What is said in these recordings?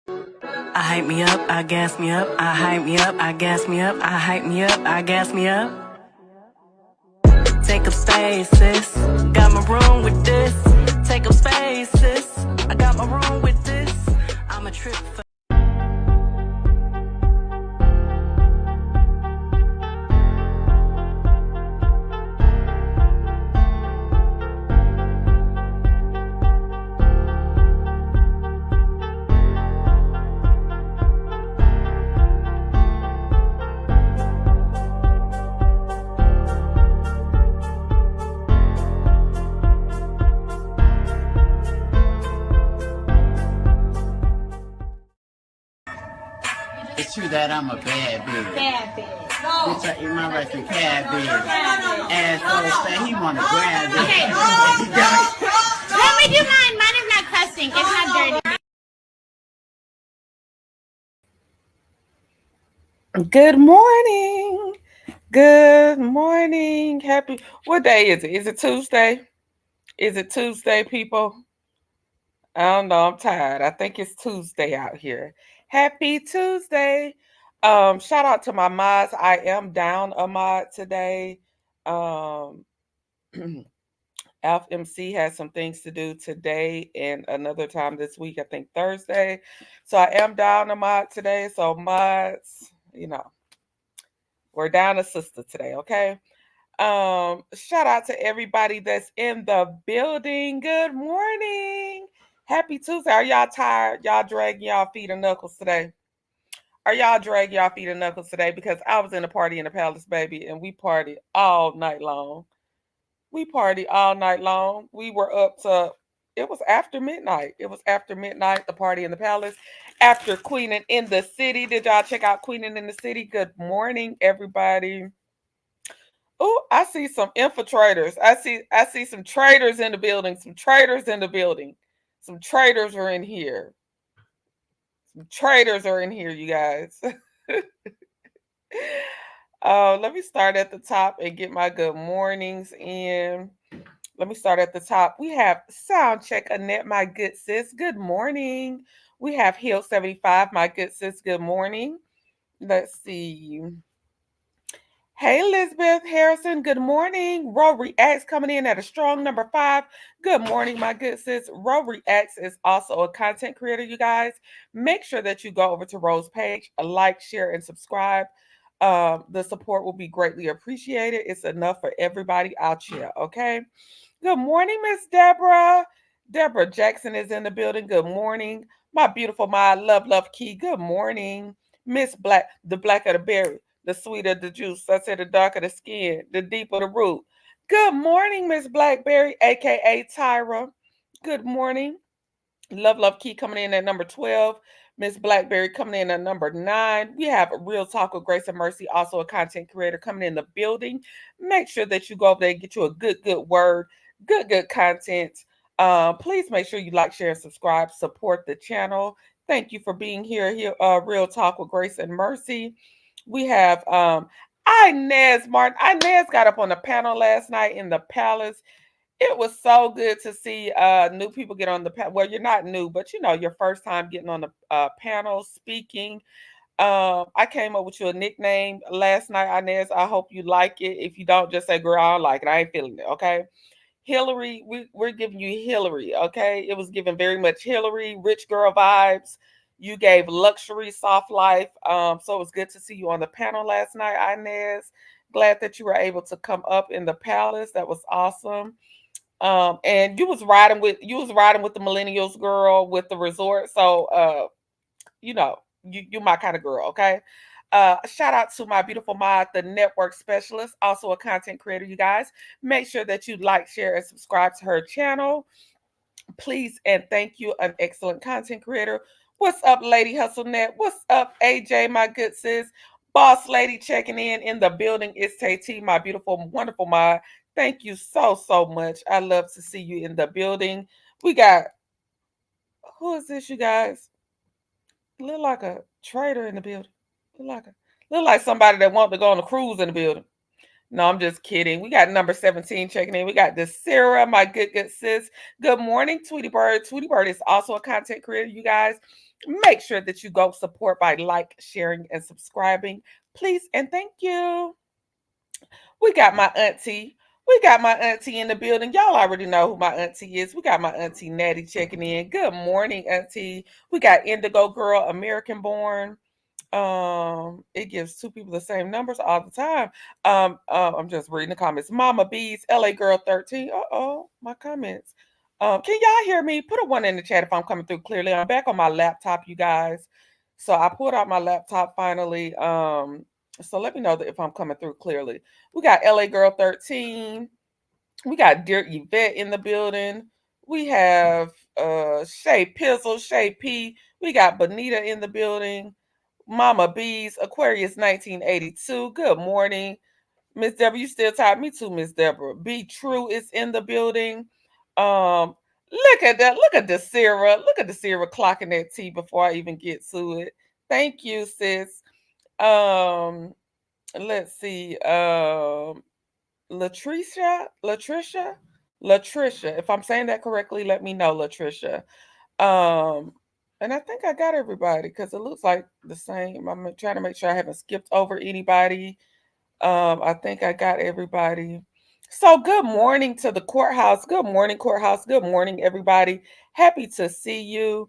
I hype me up, I gas me up, I hype me up, I gas me up, I hype me up, I gas me up. Take up space, sis. Got my room with this. Take up space, sis. I got my room with this. I'm a trip for. It's true that I'm a bad bitch. Bad bitch. Bitch, I eat my rice and cab bitch. Asshole say he wanna grab it. Okay. Let me do mine. Mine is not cussing. It's not dirty. Good morning. Good morning. Happy. What day is it? Is it Tuesday? Is it Tuesday, people? I don't know. I'm tired. I think it's Tuesday out here. Happy Tuesday. Shout out to my mods. I am down a mod today. Alf MC has some things to do today and another time this week, I think Thursday. So I am down a mod today. So mods, we're down a sister today, okay? Shout out to everybody that's in the building. Good morning. Happy Tuesday. Are y'all tired? Y'all dragging y'all feet and knuckles today? Are y'all dragging y'all feet and knuckles today? Because I was in a party in the palace, baby, and we partied all night long. We partied all night long. We were up to, it was after midnight. It was after midnight, the party in the palace. After Queenin in the City. Did y'all check out Queenin in the City? Good morning, everybody. Oh, I see some infiltrators. I see some traitors in the building. Some traitors in the building. Some traitors are in here. Some traitors are in here, you guys. Let me start at the top and get my good mornings in. Let me start at the top. We have Sound Check Annette, my good sis. Good morning. We have Hill 75, my good sis. Good morning. Let's see. Hey, Elizabeth Harrison. Good morning. Ro Reacts coming in at a strong number 5. Good morning, my good sis. Ro Reacts is also a content creator, you guys. Make sure that you go over to Ro's page, like, share, and subscribe. The support will be greatly appreciated. It's enough for everybody out here, okay? Good morning, Miss Deborah. Deborah Jackson is in the building. Good morning. My beautiful, my love key. Good morning. Miss Black, the black of the berry, the sweeter the juice. I said the darker the skin, the deeper the root. Good morning, Miss Blackberry, aka Tyra. Good morning. Love Key coming in at number 12. Miss Blackberry coming in at number 9. We have Real Talk with Grace and Mercy, also a content creator, coming in the building. Make sure that you go over there and get you a good word, good content. Please make sure you like, share, and subscribe. Support the channel. Thank you for being here. Real Talk with Grace and Mercy. We have Inez Martin. Inez got up on the panel last night in the palace. It was so good to see new people get on the panel. Well, you're not new, but your first time getting on the panel speaking. I came up with you a nickname last night, Inez. I hope you like it. If you don't, just say, girl, I don't like it. I ain't feeling it, okay? Hillary, we're giving you Hillary, okay? It was given very much Hillary, rich girl vibes. You gave luxury, soft life. So it was good to see you on the panel last night, Inez. Glad that you were able to come up in the palace. That was awesome. And you was riding with the millennials girl with the resort. So you my kind of girl, okay? Shout out to my beautiful mod, the network specialist, also a content creator, you guys. Make sure that you like, share, and subscribe to her channel. Please and thank you, an excellent content creator. What's up, Lady Hustle Net? What's up, AJ, my good sis? Boss Lady checking in the building. It's Tay, my beautiful, wonderful mod. Thank you so much. I love to see you in the building. We got, who is this, you guys? Look like a trader in the building. Look like somebody that wants to go on a cruise in the building. No, I'm just kidding. We got number 17 checking in. We got Sarah, my good sis. Good morning, Tweety Bird. Tweety Bird is also a content creator, you guys. Make sure that you go support by like, sharing, and subscribing. Please and thank you. We got my auntie. We got my auntie in the building. Y'all already know who my auntie is. We got my auntie Natty checking in. Good morning, auntie. We got Indigo Girl, American born. It gives two people the same numbers all the time. I'm just reading the comments. Mama Bees, LA Girl 13. Uh-oh, my comments. Can y'all hear me? Put a one in the chat if I'm coming through clearly. I'm back on my laptop, you guys. So I pulled out my laptop finally. So let me know that if I'm coming through clearly. We got LA Girl 13. We got Dear Yvette in the building. We have Shay Pizzle, Shay P. We got Bonita in the building. Mama Bees, Aquarius 1982. Good morning. Miss Deborah, you still tired? Me too, Miss Deborah. Be True is in the building. Look at that. Look at the Sarah. Look at the Sarah clocking that tea before I even get to it. Thank you, sis. Let's see. Latricia. If I'm saying that correctly, let me know, Latricia. Um, and I think I got everybody because it looks like the same. I'm trying to make sure I haven't skipped over anybody. I think I got everybody. So good morning to the courthouse. Good morning, courthouse. Good morning, everybody. Happy to see you.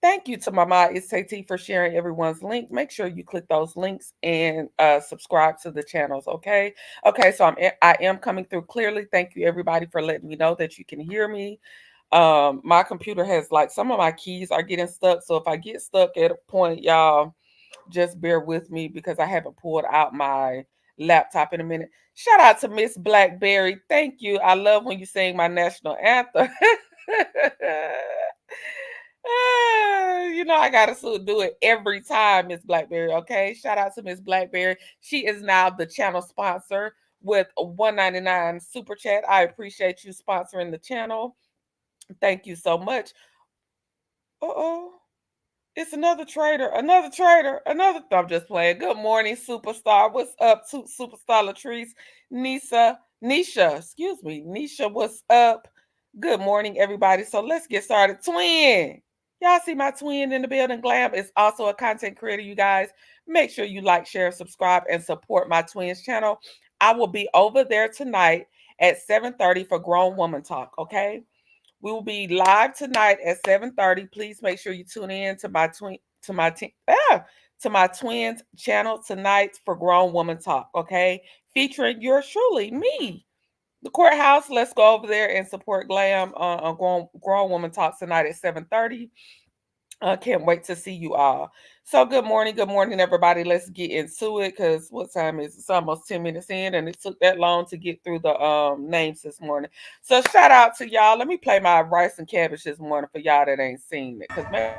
Thank you to Mama Isati for sharing everyone's link. Make sure you click those links and subscribe to the channels. Okay. Okay. So I am coming through clearly. Thank you everybody for letting me know that you can hear me. My computer has like some of my keys are getting stuck. So if I get stuck at a point, y'all just bear with me because I haven't pulled out my laptop in a minute. Shout out to Miss Blackberry. Thank you. I love when you sing my national anthem. I gotta do it every time, Miss Blackberry. Okay, shout out to Miss Blackberry. She is now the channel sponsor with a 199 super chat. I appreciate you sponsoring the channel. Thank you so much. Uh-oh. It's another trader, I'm just playing. Good morning, superstar. What's up, superstar Latrice? Nisha, what's up? Good morning, everybody. So let's get started. Twin. Y'all see my twin in the building. Glam is also a content creator, you guys. Make sure you like, share, subscribe, and support my twins channel. I will be over there tonight at 7:30 for Grown Woman Talk, okay? We will be live tonight at 7:30. Please make sure you tune in to my twins channel tonight for Grown Woman Talk, okay? Featuring yours truly, me. The courthouse. Let's go over there and support Glam on Grown Woman Talk tonight at 7:30. I can't wait to see you all. So good morning, everybody. Let's get into it because what time is it? It's almost 10 minutes in, and it took that long to get through the names this morning. So shout out to y'all. Let me play my rice and cabbage this morning for y'all that ain't seen it. Cause man,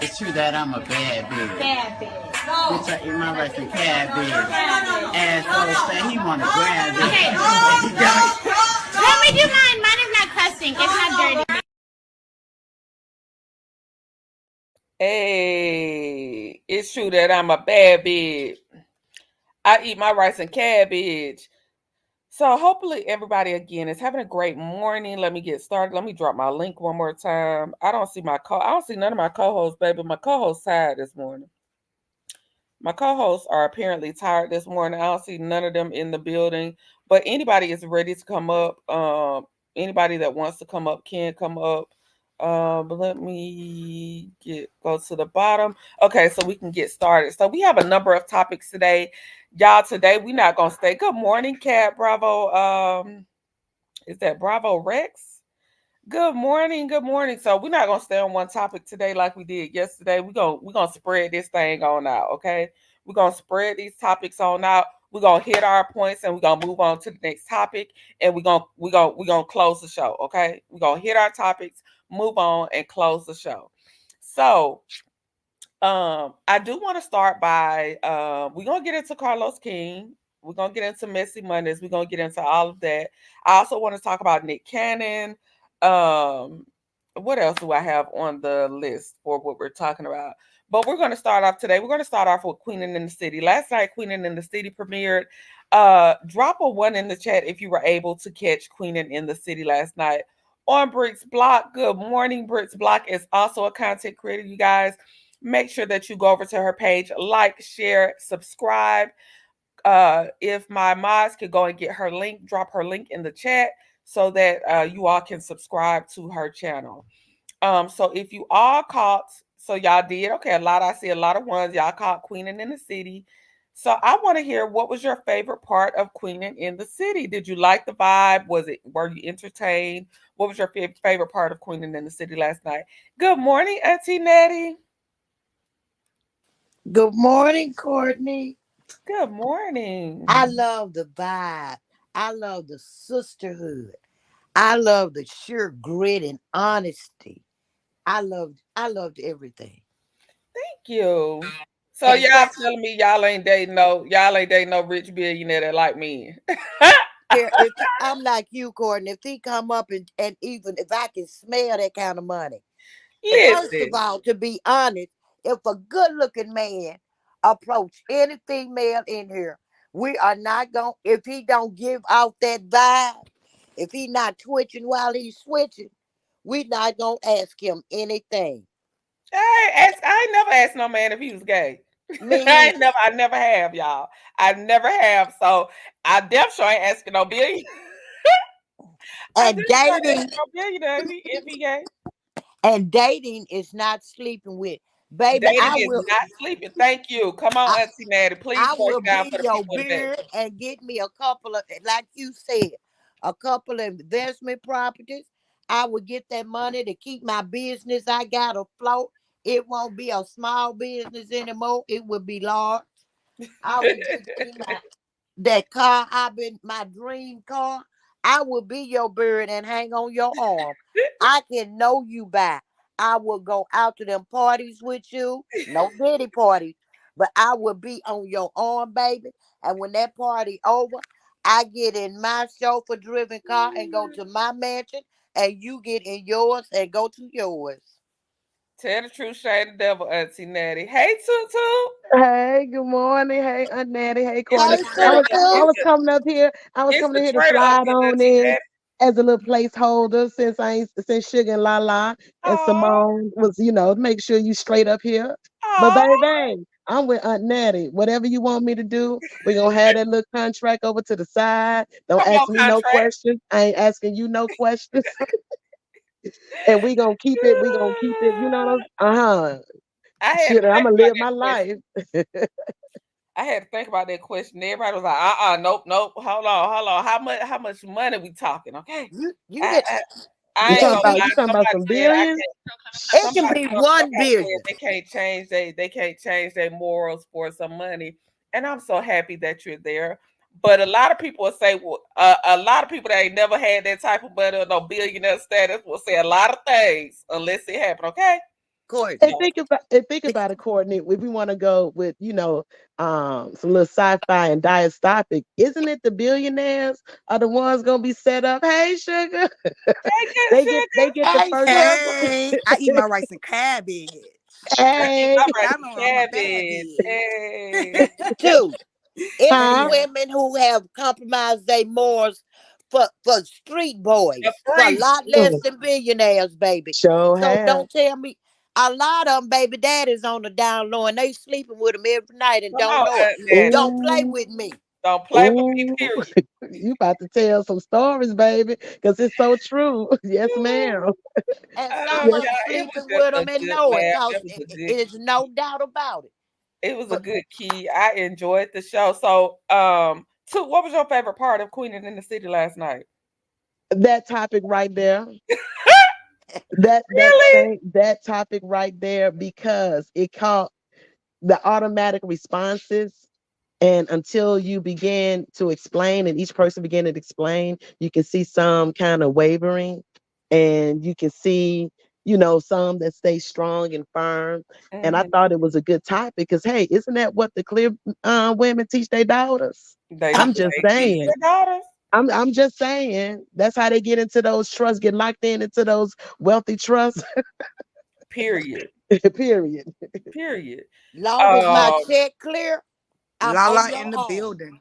It's true that I'm a bad bitch. Bad bitch. Bitch, I eat my rice and cabbage. And so say he want to grab it. Okay. Let me do mine. Mine is not cussing. It's not dirty. hey, it's true that I'm a bad bitch. I eat my rice and cabbage. So hopefully everybody again is having a great morning. Let me get started. Let me drop my link one more time. I don't see none of my co-hosts, baby. My co-hosts tired this morning. My co-hosts are apparently tired this morning. I don't see none of them in the building. But anybody is ready to come up. Anybody that wants to come up can come up. But let me go to the bottom. Okay, so we can get started. So we have a number of topics today. Y'all, today we're not gonna stay. Good morning, Cat Bravo. Is that Bravo Rex? Good morning, good morning. So we're not gonna stay on one topic today like we did yesterday. We're gonna spread this thing on out, okay? We're gonna spread these topics on out. We're gonna hit our points and we're gonna move on to the next topic, and we're gonna close the show, okay? We're gonna hit our topics, move on, and close the show. So I do want to start by we're gonna get into Carlos King. We're gonna get into Messy Mondays. We're gonna get into all of that. I also want to talk about Nick Cannon. What else do I have on the list for what we're talking about? But we're gonna start off today. We're gonna start off with Queenin In The City. Last night, Queenin In The City premiered. Drop a one in the chat if you were able to catch Queenin In The City last night. On Bricks Block. Good morning, Bricks Block is also a content creator, you guys. Make sure that you go over to her page, like, share, subscribe. If my mods could go and get her link, drop her link in the chat so that you all can subscribe to her channel. So if you all caught, so y'all did, okay, I see a lot of ones, y'all caught Queenin in the City. So I want to hear, what was your favorite part of Queenin in the City? Did you like the vibe? Were you entertained? What was your favorite part of Queenin in the City last night? Good morning, Auntie Nettie. Good morning, Courtney. Good morning. I love the vibe. I love the sisterhood. I love the sheer grit and honesty. I loved everything. Thank you. So And y'all plus, telling me y'all ain't dating no rich billionaire that like me. if I'm like you, Courtney, if he come up and even if I can smell that kind of money. And first of Listen. all, to be honest, if a good-looking man approach any female in here, we are not going. If he don't give out that vibe, if he not twitching while he's switching, we not gonna ask him anything. I ain't never asked no man if he was gay. Me either. I never have, y'all. I never have. So I damn sure ain't asking no billion. I damn And sure ain't asking dating no billionaire if he gay. and dating is not sleeping with. Baby, Dating is not sleeping. Thank you. Come on, I, Auntie Natty. Please I break will down be for the your people today. beard and get me a couple of, like you said, a couple of investment properties. I will get that money to keep my business I got afloat. It won't be a small business anymore. It will be large. I will get me that car my dream car. I will be your bird and hang on your arm. I can know you by. I will go out to them parties with you. No diddy parties. But I will be on your arm, baby. And when that party over, I get in my chauffeur driven car and go to my mansion. And you get in yours and go to yours. Tell the truth, shade the devil, Auntie Natty. Hey, Tutu. Hey, good morning. Hey, Aunt Natty. Hey, It's Courtney. Hey, the I trailer. was I Tutu. was coming up here. I was It's coming the here to trailer up slide here, on Auntie in Natty. as a little placeholder since Sugar and La and Oh, Simone was, make sure you straight up here. But oh. baby, I'm with Aunt Natty. Whatever you want me to do, we're gonna have that little contract over to the side. Don't Come on, ask me no contract. questions. I ain't asking you no questions. And we gonna keep it, I had to shit, I'm think gonna about live that my question. life. I had to think about that question. Everybody was like, nope, nope. Hold on. How much money we talking? Okay. You I, get I, You I ain't talking gonna listen. about lie. you talking about Somebody some said I billions? can't. It can be one Somebody said billion. they can't change their morals for some money, and I'm so happy that you're there. But a lot of people will say, well, a lot of people that ain't never had that type of money or no billionaire status will say a lot of things unless it happen. Okay. And Courtney. think about it, Courtney. If we want to go with, some little sci-fi and dystopic, isn't it the billionaires are the ones gonna be set up? Hey, sugar, Hey, good they get the Hey, first. sugar. Hey, I eat my rice and cabbage. I need Hey, my rice Y'all and know I'm a bad cabbage. bitch. Hey. Two. It's Hey, the huh? yeah. women who have compromised their morals for street The boys, for a free. lot less Mm, than billionaires, baby. sure So have. don't tell me a lot of them, baby daddies on the down low and they sleeping with them every night and Come don't on, know it. Aunt Natty. Don't play Ooh, with me. Don't play with me, ooh, period. you about to tell some stories, baby, because it's so true. Yes, ma'am. And some Oh, of Yes, them y'all, it was sleeping just with a them and good know it laugh. because That was a good it is no doubt about it. it was a But good key. I enjoyed the show. So, what was your favorite part of Queen in the City last night? that topic right there. That topic right there, because it caught the automatic responses, and until you begin to explain and each person began to explain, you can see some kind of wavering, and you can see, some that stay strong and firm. And I Mhm. thought it was a good topic because, hey, isn't that what the clear women teach their daughters? I'm just They teach saying. their daughters. I'm just saying that's how they get into those trusts, get locked into those wealthy trusts. Period. Period. Period. long as my Um, check clear, I'm on Lala your in the arm. building.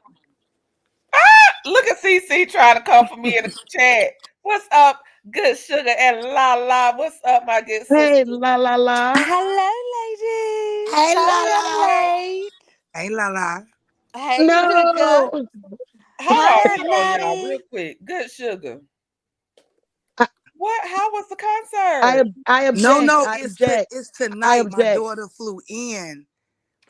Look at CC trying to come for me in the chat. What's up? Good Sugar and La. What's up, my good sister? Hey, la. Hello, ladies. Hey, la Sorry I'm la. late. Hey, la la. Hey, Sugar. No. Hey, Hold on, y'all, real Natty. quick. Good Sugar. I, What? How was the I, concert? I No, object. no, I it's object. it's I tonight. My object. daughter flew in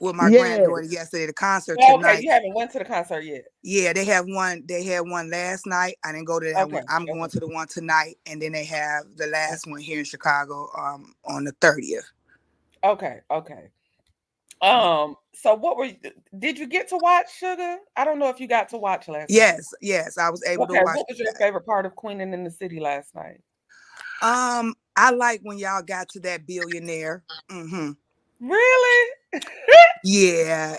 with my Yes. granddaughter yesterday. The concert Oh, okay, tonight. you haven't went to the concert yet. Yeah, they have one. They had one last night. I didn't go to that Okay, one. I'm going okay, to the one tonight, and then they have the last one here in Chicago on the 30th. okay. So what did you get to watch, Sugar? I don't know if you got to watch last night. Yes, I was able to Okay, watch what was your that. favorite part of Queenin In The City last night? I like when y'all got to that billionaire. Really? Yeah,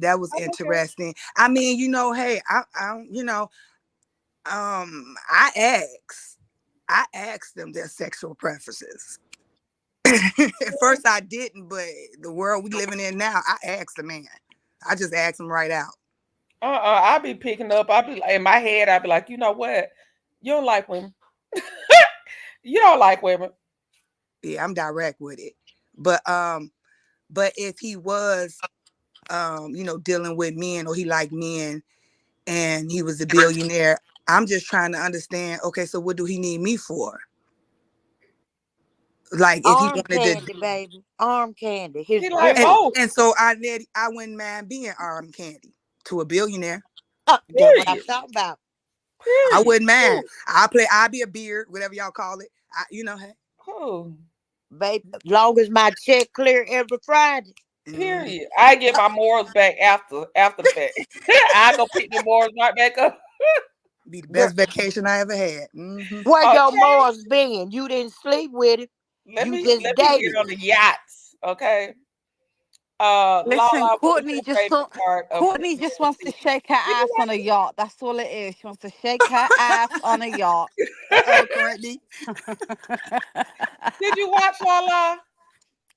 that was Okay. interesting. I mean, hey, I asked them their sexual preferences. At first I didn't, but the world we living in now, I asked the man. I just asked him right out. I'll be picking up. I'll be in my head, I'll be like, you know what? You don't like women. You don't like women. Yeah, I'm direct with it. But if he was dealing with men or he liked men and he was a billionaire, I'm just trying to understand, okay, so what do he need me for? Like if he Arm wanted to candy, baby. Arm candy. His He like and, jewelry. both. and so I wouldn't mind being arm candy to a billionaire. That's what I'm Period. talking about. I Period. wouldn't mind. I'll be a beard, whatever y'all call it. Hey. Oh, Baby, long as my check clear every Friday. Mhm. period. I get my morals back after the fact. I go pick the morals right back up. Be the Girl, best vacation I ever had. where your Okay. morals been? You didn't sleep with him. Let You me just let me get dated on him. the yachts. Okay. Listen, Lala, what was your favorite part of Courtney Queen just in wants the to City? shake her Did you ass on a watch yacht. That's all it is. She wants to shake her ass on a yacht. Uh-oh, Courtney. it? Did you watch Lala?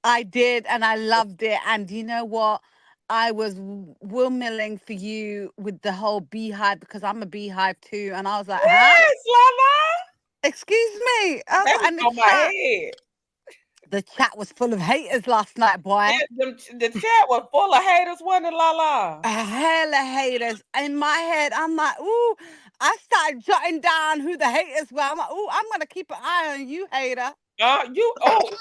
I did, and I loved it. And you know what? I was milling for you with the whole beehive because I'm a beehive too. And I was like, huh? Yes, Lala. Excuse me. I was That like, was and on my head. the chat was full of haters last night, boy. The chat was full of haters, wasn't it, Lala? A hell of haters. In my head, I'm like, ooh, I started jotting down who the haters were. I'm like, ooh, I'm going to keep an eye on you, hater.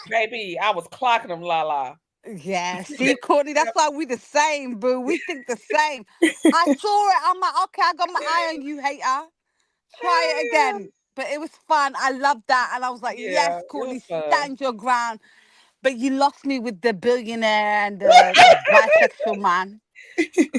Baby, I was clocking them, Lala. Yeah, see, Courtney, that's why we the same, boo. We think the same. I saw it. I'm like, okay, I got my eye on you, hater. Try it again. But it was fun. I loved that. And I was like, yes, Yeah, it was Courtney, fun. stand your ground. But you lost me with the billionaire and the bisexual man.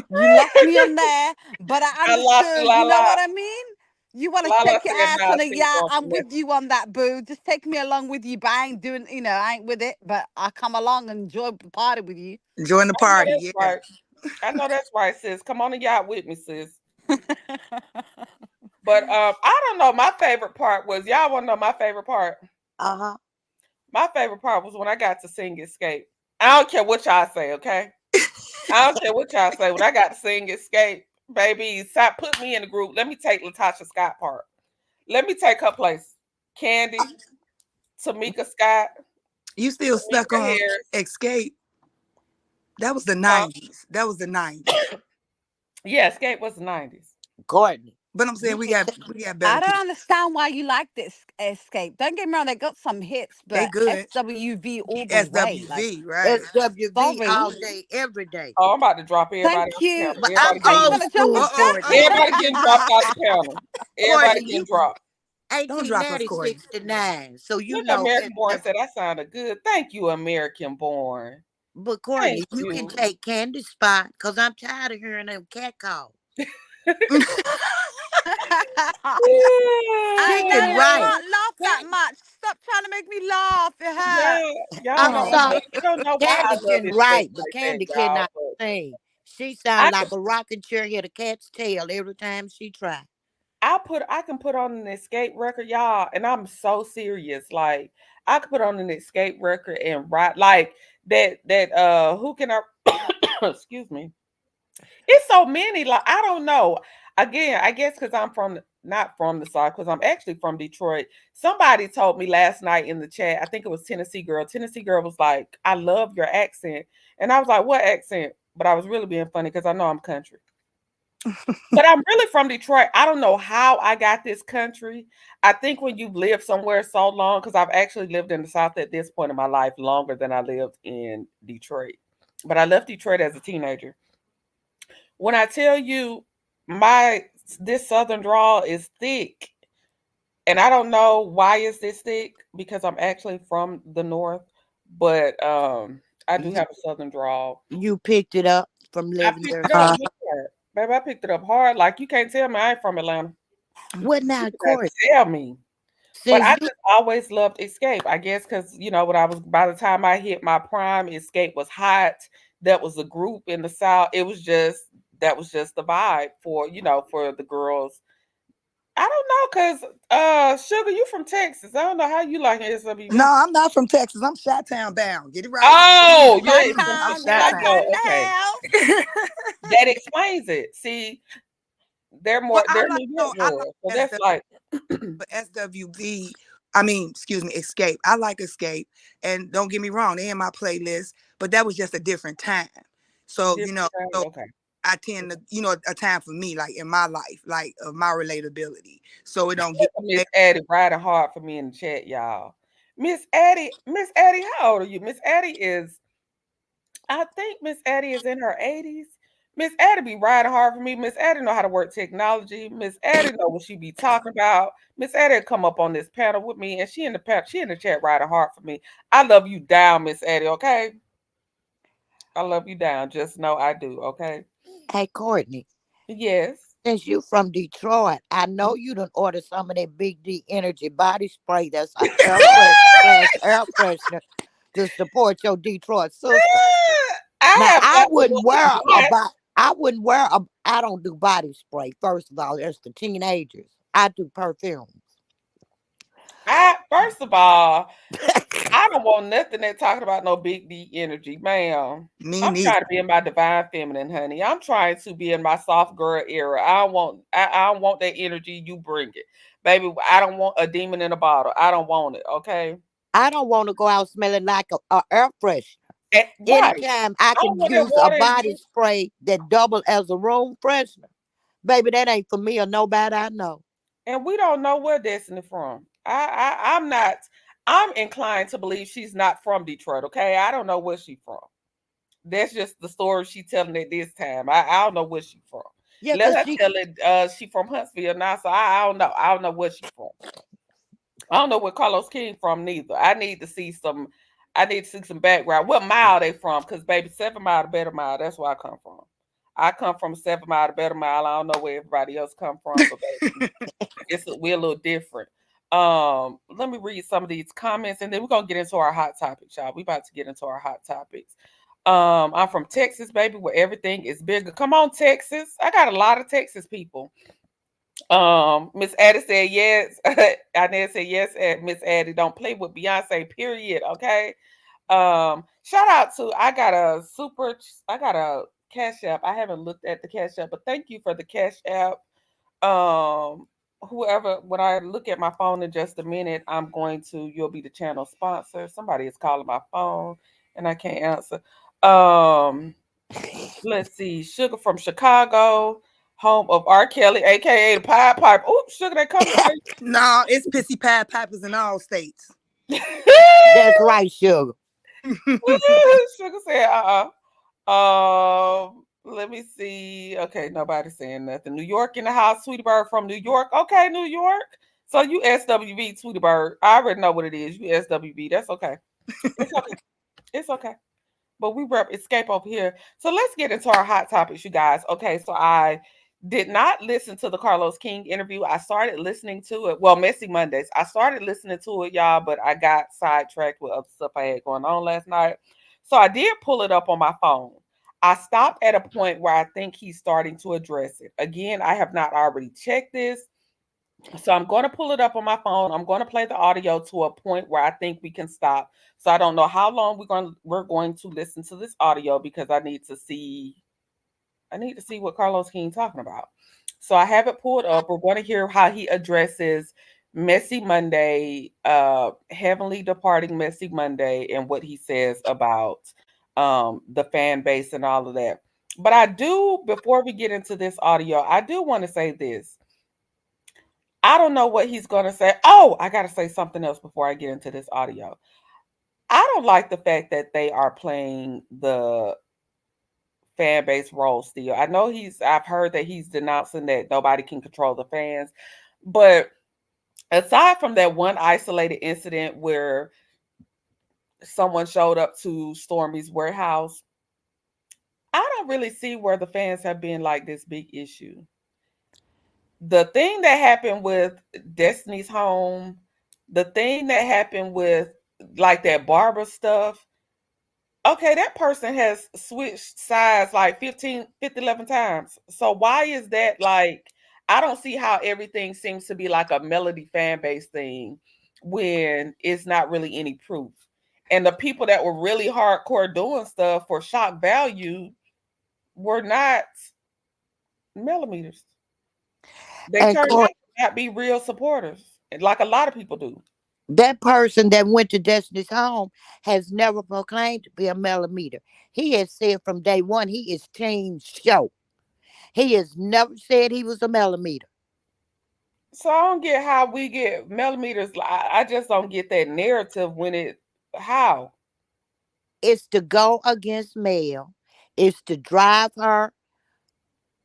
You lost me on there, but I I lost you, understood. You know Lala. what I mean? You want to Lala shake your said, ass "Nah, on a she's yacht. going for I'm with nothing." you on that, boo. Just take me along with you, but I ain't doing, I ain't with it. But I come along and enjoy the party with you. Join the I know party, that's yeah. right. I know that's right, sis. Come on the yacht with me, sis. But I don't know. My favorite part was y'all want to know my favorite part. Uh-huh. My favorite part was when I got to sing Escape. I don't care what y'all say, okay? I don't care what y'all say. When I got to sing Escape, baby, stop, put me in the group. Let me take Latasha Scott part. Let me take her place. Candy, Tamika Scott, You still stuck Tamika on Harris. Escape. That was the Huh? 90s. That was the 90s. Yeah, Escape was the 90s. Courtney. But I'm saying You can t- we got better I don't people. understand why you like this Escape. Don't get me wrong, they got some hits, They but good. SWV all the way. Like, SWV, right. SWV sorry. all day, every day. Oh, I'm about to drop everybody Thank off the you. panel. But I'm Everybody Are getting you old going to dropped. jump school, us Courtney. Everybody getting dropped out the panel. Everybody Courtney, getting dropped. Don't Auntie drop us, Natty Courtney. 69. So you Look, know American Born SW. said I sounded good. Thank you, American Born. But Thank Courtney, you can you. take Candy spot because I'm tired of hearing them cat calls. She Now can I write. Yeah, can't laugh that much. Stop trying to make me laugh. It hurt. y'all I'm know sorry. you don't know why I Candy love can this space write, but like that, Candy y'all. cannot But sing. She sound I like can a rocking chair hit a cat's tail every time she try. I can put on an Escape record, y'all, and I'm so serious. Like I could put on an Escape record and write like that who can I excuse me. It's so many. Like I don't know. Again, I guess because I'm from not from the South, because I'm actually from Detroit. Somebody told me last night in the chat, I think it was Tennessee Girl. Tennessee Girl was like, I love your accent. And I was like, what accent? But I was really being funny because I know I'm country. But I'm really from Detroit. I don't know how I got this country. I think when you've lived somewhere so long, because I've actually lived in the South at this point in my life longer than I lived in Detroit. But I left Detroit as a teenager. When I tell you my this Southern drawl is thick, and I don't know why it's this thick because I'm actually from the North, but I do You, have a Southern drawl. you picked it up from I living picked there. it up hard. Baby, I picked it up hard. Like you can't tell me I ain't from Atlanta. What You now, gotta Court? tell me. But Since I you just always loved Escape. I guess because when I was by the time I hit my prime, Escape was hot. That was a group in the South. It was just that was just the vibe for for the girls. I don't know, cause Sugar, you from Texas. I don't know how you like No, SWV. I'm not from Texas. I'm Chi-Town bound. Get it right. Oh, you're from I'm Chi-town, get on Chi-Town. my Chicago. Okay, nails. that explains it. See, Well, I they're like New no, York I like girls, so that's SW, like but SWV. I mean, excuse me, Escape. I like Escape, and don't get me wrong, they in my playlist. But that was just a different time. So different. so Okay. I tend to, a time for me, like in my life, like of my relatability. So it don't get. Miss Addie riding hard for me in the chat, y'all. Miss Addie, how old are you? Miss Addie is, I think Miss Addie is in her 80s. Miss Addie be riding hard for me. Miss Addie know how to work technology. Miss Addie know what she be talking about. Miss Addie come up on this panel with me, and she in the chat riding hard for me. I love you down, Miss Addie. Okay, I love you down. Just know I do. Okay. Hey, Courtney, Yes. since you from Detroit, I know you done ordered some of that Big D Energy body spray that's a air freshener to support your Detroit sister. I Now, have absolutely not. I wouldn't wear a, I don't do body spray. First of all, there's the teenagers. I do perfumes. I first of all, I don't want nothing that talking about no big D energy, ma'am. Me I'm neither. trying to be in my divine feminine, honey. I'm trying to be in my soft girl era. I don't want that energy. You bring it, baby. I don't want a demon in a bottle. I don't want it. Okay. I don't want to go out smelling like a air freshener. Right. Anytime I I don't can want that use a water in body you. spray that double as a room freshener, baby, that ain't for me or nobody I know. And we don't know where Destiny from. I'm not. I'm inclined to believe she's not from Detroit. Okay. I don't know where she's from. That's just the story she telling at this time. I don't know where she from. Yeah, Let cause her she, tell it. She from Huntsville now, so I don't know. I don't know where she from. I don't know where Carlos King from neither. I need to see some. I need to see some background. What mile they from? Because baby, 7 Mile to Better Mile. That's where I come from. I come from 7 Mile to Better Mile. I don't know where everybody else come from, but baby, we're a little different. Let me read some of these comments, and then we're gonna get into our hot topics, y'all. We about to get into our hot topics. I'm from Texas, baby, where everything is bigger. Come on, Texas. I got a lot of Texas people. Miss Addie said yes. Inez said yes. Miss Addie, don't play with Beyonce. Period. Okay. Shout out to I got a Cash App. I haven't looked at the Cash App, but thank you for the Cash App. Um, Whoever, when I look at my phone in just a minute, you'll be the channel sponsor. Somebody is calling my phone and I can't answer. Um, let's see, Sugar from Chicago, home of R. Kelly, aka the Pied Piper. Oops, Sugar, they coming for No, it's pissy pad pipers in all states. you. that's right, sugar. Sugar said, let me see. Okay, nobody's saying nothing. New York in the house. Sweetie Bird from New York. Okay, New York. So you SWV, Sweetie Bird. I already know what it is. You SWV. That's okay. It's okay. It's okay. But we rep Escape over here. So let's get into our hot topics, you guys. Okay, so I did not listen to the Carlos King interview. I started listening to it. Well, Messy Mondays. I started listening to it, y'all, but I got sidetracked with other stuff I had going on last night. So I did pull it up on my phone. I stopped at a point where I think he's starting to address it. Again, I have not already checked this. So I'm going to pull it up on my phone. I'm going to play the audio to a point where I think we can stop. So I don't know how long we're going to listen to this audio because I need to see what Carlos King talking about. So I have it pulled up. We're going to hear how he addresses Messy Monday, heavenly departing Messy Monday, and what he says about the fan base and all of that. But I do, before we get into this audio, I do want to say this. I don't know what he's going to say. Oh, I got to say something else before I get into this audio. I don't like the fact that they are playing the fan base role still. I know I've heard that he's denouncing that nobody can control the fans, but aside from that one isolated incident where someone showed up to Stormy's warehouse, I don't really see where the fans have been like this big issue. The thing that happened with Destiny's Home, the thing that happened with like that Barbara stuff, okay, that person has switched sides like 11 times. So why is that like, I don't see how everything seems to be like a Melody fan base thing when it's not really any proof. And the people that were really hardcore doing stuff for shock value were not millimeters. They And turned out to not be real supporters, like a lot of people do. that person that went to Destiny's Home has never proclaimed to be a millimeter. He has said from day one he is Team Show. He has never said he was a millimeter. So I don't get how we get millimeters. I just don't get that narrative when how? It's to go against Mel. It's to drive her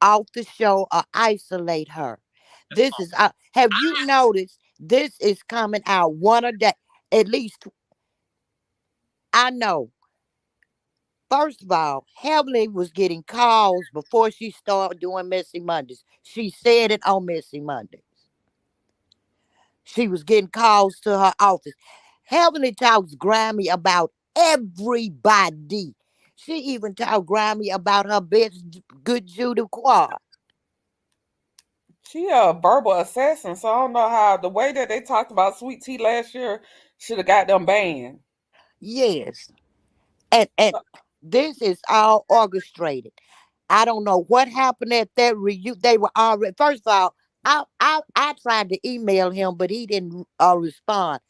off the show or isolate her. This is have you noticed this is coming out one a day? At least I know. First of all, Heavenly was getting calls before she started doing Messy Mondays. She said it on Messy Mondays. She was getting calls to her office. Heavenly talks Grammy about everybody. She even talked Grammy about her best good Judy Quad. She a verbal assassin, so I don't know how the way that they talked about Sweet Tea last year should have got them banned. Yes. And this is all orchestrated. I don't know what happened at that reunion. They were already first of all, I tried to email him, but he didn't respond.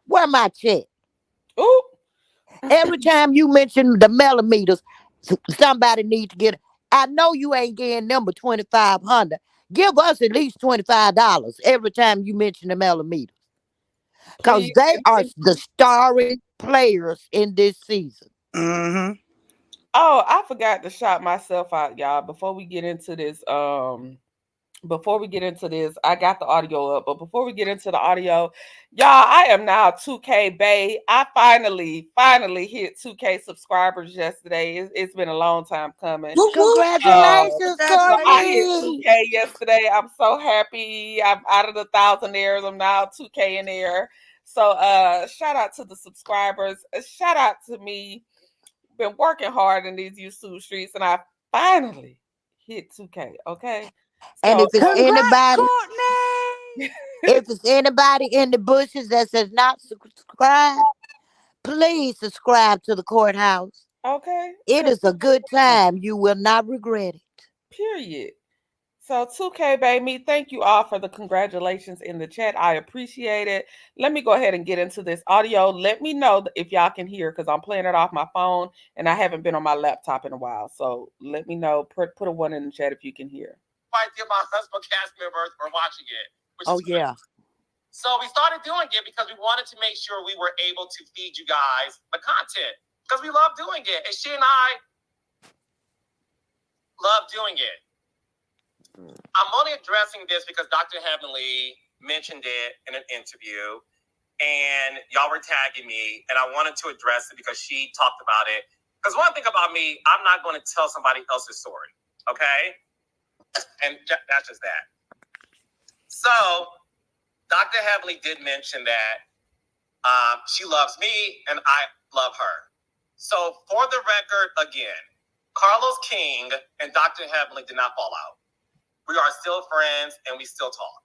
Where my check? Ooh, Every time you mention the millimeters, somebody needs to get. I know you ain't getting number 2,500. Give us at least $25 every time you mention the millimeters, because please. they are the starring players in this season. Mm-hmm. Oh, I forgot to shout myself out, y'all. Before we get into this, I got the audio up, but before we get into the audio, y'all, I am now 2K Bay. I finally hit 2K subscribers yesterday. It's been a long time coming. Whoop, whoop. Uh, Congratulations, so I hit Courtney. 2K yesterday. I'm so happy. I'm out of the thousandaires. I'm now 2K in there. So shout out to the subscribers. Shout out to me. Been working hard in these YouTube streets, and I finally hit 2K. Okay. And So Congrats, Courtney. if it's anybody in the bushes that says not subscribe, please subscribe to the courthouse. okay. It is a good time. You will not regret it. Period. So 2K baby, thank you all for the congratulations in the chat. I appreciate it. Let me go ahead and get into this audio. Let me know if y'all can hear because I'm playing it off my phone and I haven't been on my laptop in a while. So let me know. Put a one in the chat if you can hear. Idea about husband cast members were watching it. Oh, yeah. So we started doing it because we wanted to make sure we were able to feed you guys the content because we love doing it. And she and I love doing it. I'm only addressing this because Dr. Heavenly mentioned it in an interview and y'all were tagging me and I wanted to address it because she talked about it. Because one thing about me, I'm not going to tell somebody else's story, okay? And that's just that. So Dr. Heavenly did mention that she loves me and I love her. So for the record, again, Carlos King and Dr. Heavenly did not fall out. We are still friends and we still talk,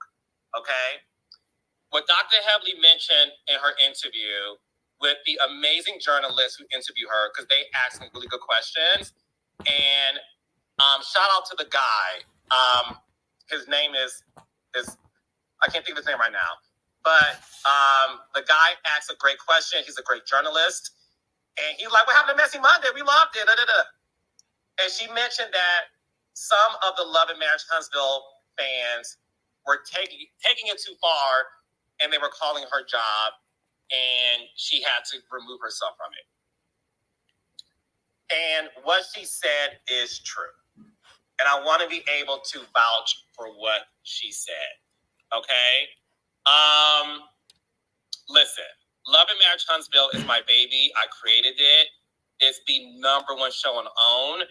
okay? What Dr. Heavenly mentioned in her interview with the amazing journalists who interviewed her, because they asked some really good questions. And shout out to the guy. his name is I can't think of his name right now. But the guy asked a great question. He's a great journalist. And he's like, what happened to Messy Monday? We loved it. Da, da, da. And she mentioned that some of the Love and Marriage Huntsville fans were taking it too far, and they were calling her job, and she had to remove herself from it. And what she said is true. And I want to be able to vouch for what she said. Okay? Listen, Love and Marriage Huntsville is my baby. I created it. It's the #1 show on OWN.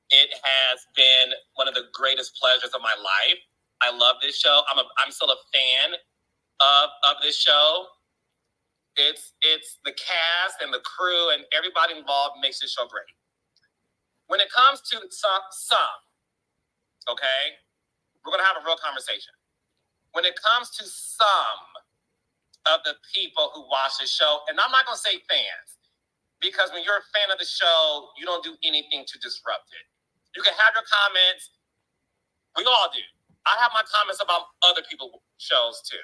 It has been one of the greatest pleasures of my life. I love this show. I'm still a fan of this show. It's the cast and the crew and everybody involved makes this show great. When it comes to some, okay, we're gonna have a real conversation. When it comes to some of the people who watch the show, and I'm not gonna say fans, because when you're a fan of the show, you don't do anything to disrupt it. You can have your comments. We all do. I have my comments about other people's shows too.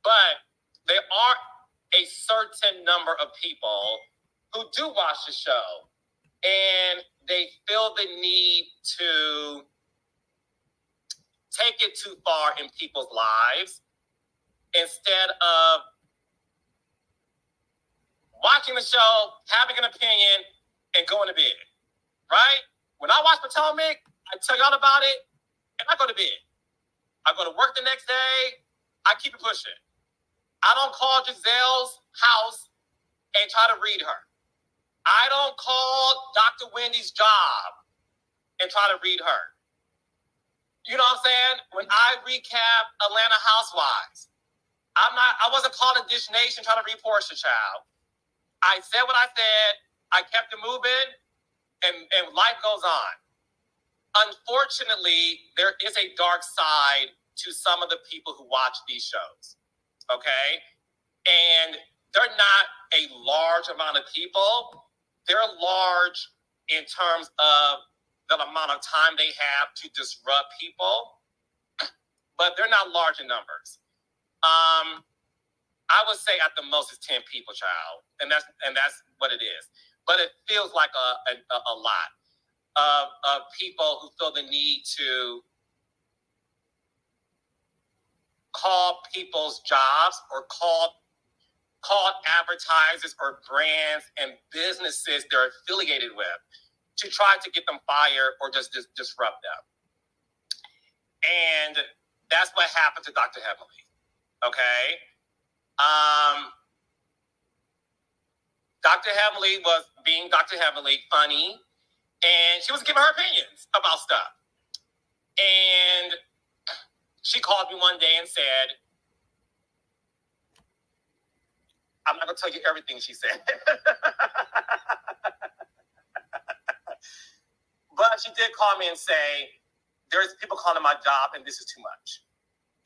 But there are a certain number of people who do watch the show and they feel the need to take it too far in people's lives instead of watching the show, having an opinion, and going to bed, right? When I watch Potomac, I tell y'all about it, and I go to bed. I go to work the next day, I keep it pushing. I don't call Giselle's house and try to read her. I don't call Dr. Wendy's job and try to read her. You know what I'm saying? When I recap Atlanta Housewives, I wasn't calling Dish Nation trying to read Portia Child. I said what I said, I kept it moving, and life goes on. Unfortunately, there is a dark side to some of the people who watch these shows, okay? And they're not a large amount of people. They're large in terms of the amount of time they have to disrupt people, but they're not large in numbers. I would say at the most it's 10 people, child, and that's what it is. But it feels like a lot of people who feel the need to call people's jobs or call advertisers or brands and businesses they're affiliated with to try to get them fired or just disrupt them. And that's what happened to Dr. Heavenly, okay? Dr. Heavenly was being Dr. Heavenly, funny, and she was giving her opinions about stuff. And she called me one day and said, I'm not going to tell you everything she said. But she did call me and say, there's people calling my job and this is too much.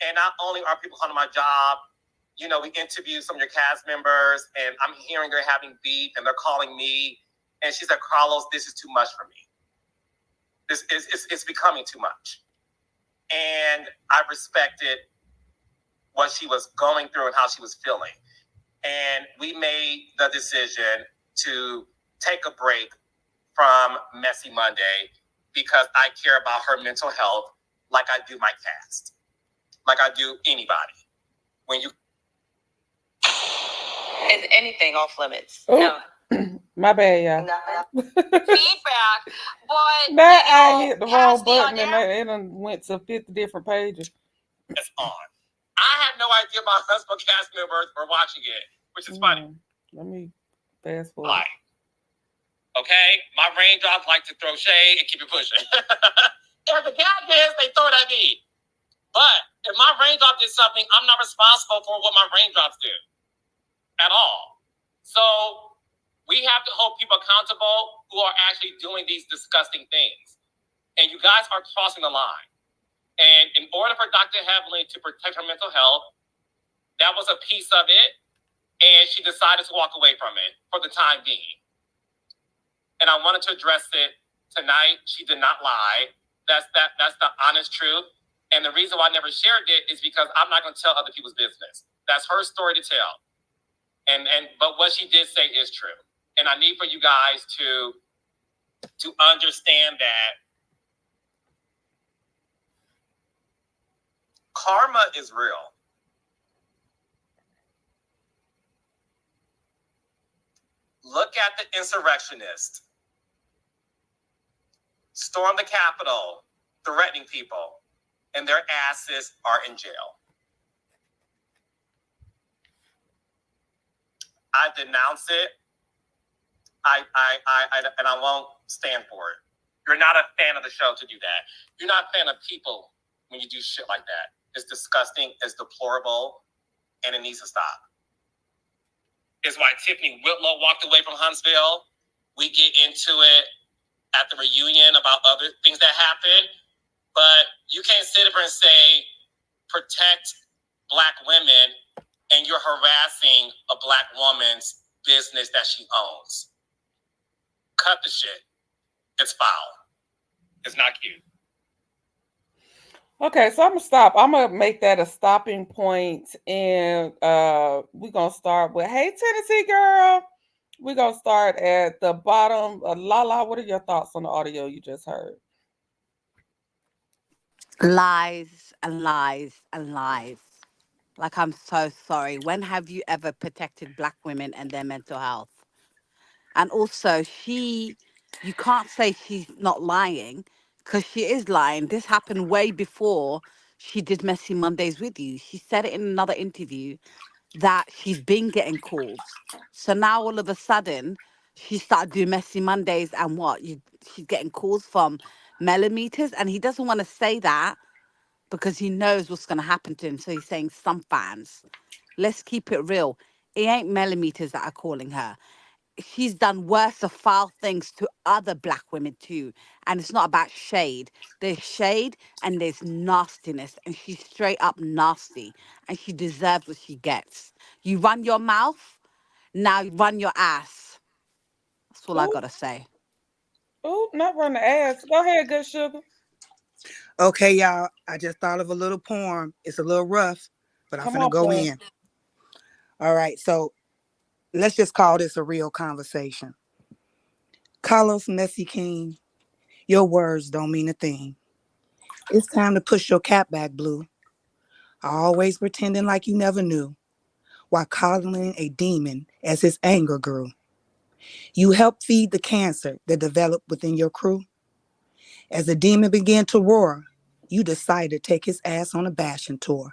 And not only are people calling my job, you know, we interviewed some of your cast members and I'm hearing they're having beef and they're calling me. And she said, Carlos, this is too much for me. It's becoming too much. And I respected what she was going through and how she was feeling. And we made the decision to take a break from Messy Monday because I care about her mental health like I do my cast, like I do anybody. When you Is anything off limits? Ooh. No. My bad, y'all. Feedback, but Now I hit the wrong Cassidy button on and it done went to 50 different pages. it's on. I had no idea my husband cast members were watching it, which is funny. Let me fast forward. Like, okay, my raindrops like to throw shade and keep it pushing. If the cat is, they throw it at me. But if my raindrop did something, I'm not responsible for what my raindrops do at all. So we have to hold people accountable who are actually doing these disgusting things. And you guys are crossing the line. And in order for Dr. Heavenly to protect her mental health, that was a piece of it. And she decided to walk away from it for the time being. And I wanted to address it tonight. She did not lie. That's the honest truth. And the reason why I never shared it is because I'm not going to tell other people's business. That's her story to tell. But what she did say is true. And I need for you guys to understand that karma is real. Look at the insurrectionists. Storm the Capitol, threatening people, and their asses are in jail. I denounce it. And I won't stand for it. You're not a fan of the show to do that. You're not a fan of people when you do shit like that. It's disgusting, it's deplorable, and it needs to stop. It's why Tiffany Whitlow walked away from Huntsville. We get into it at the reunion about other things that happened, but you can't sit there and say, protect Black women, and you're harassing a Black woman's business that she owns. Cut the shit. It's foul. It's not cute. Okay, so I'm gonna stop. I'm gonna make that a stopping point, and we're gonna start with, hey, Tennessee girl. We're gonna start at the bottom. Lala, what are your thoughts on the audio you just heard? Lies and lies and lies. Like, I'm so sorry. When have you ever protected Black women and their mental health? And also, you can't say she's not lying, because she is lying. This happened way before she did Messy Mondays with you. She said it in another interview that she's been getting calls. So now all of a sudden, she started doing Messy Mondays, and she's getting calls from millimeters, and he doesn't want to say that because he knows what's going to happen to him. So he's saying some fans. Let's keep it real. It ain't millimeters that are calling her. She's done worse or foul things to other Black women too. And it's not about shade. There's shade and there's nastiness. And she's straight up nasty. And she deserves what she gets. You run your mouth, now you run your ass. That's all I gotta say. Oh, not run the ass. Go ahead, good sugar. Okay, y'all. I just thought of a little poem. It's a little rough, but I'm Come finna on, go boy. in. All right, so let's just call this a real conversation. Carlos Messy King, your words don't mean a thing. It's time to push your cap back, Blue. Always pretending like you never knew, while coddling a demon as his anger grew. You helped feed the cancer that developed within your crew. As the demon began to roar, you decided to take his ass on a bashing tour,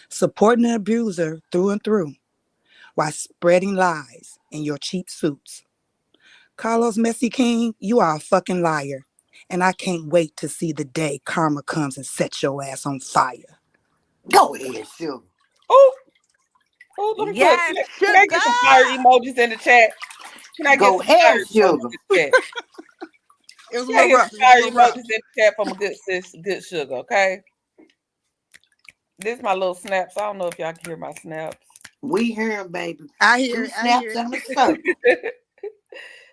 supporting an abuser through and through, while spreading lies in your cheap suits. Carlos Messy King, you are a fucking liar, and I can't wait to see the day karma comes and sets your ass on fire. Go ahead, Sugar. Oh, let me put. Yes, Can I get some fire sugar. emojis in the chat? Can I get Go some ahead, fire emojis Sugar. in the chat? It was a Can I little get rough. some It was a fire little rough. emojis in the chat from a good sis, good sugar? Okay. This is my little snaps. I don't know if y'all can hear my snaps. We hear him, baby. I hear 2 it. I hear snaps it. and a circle.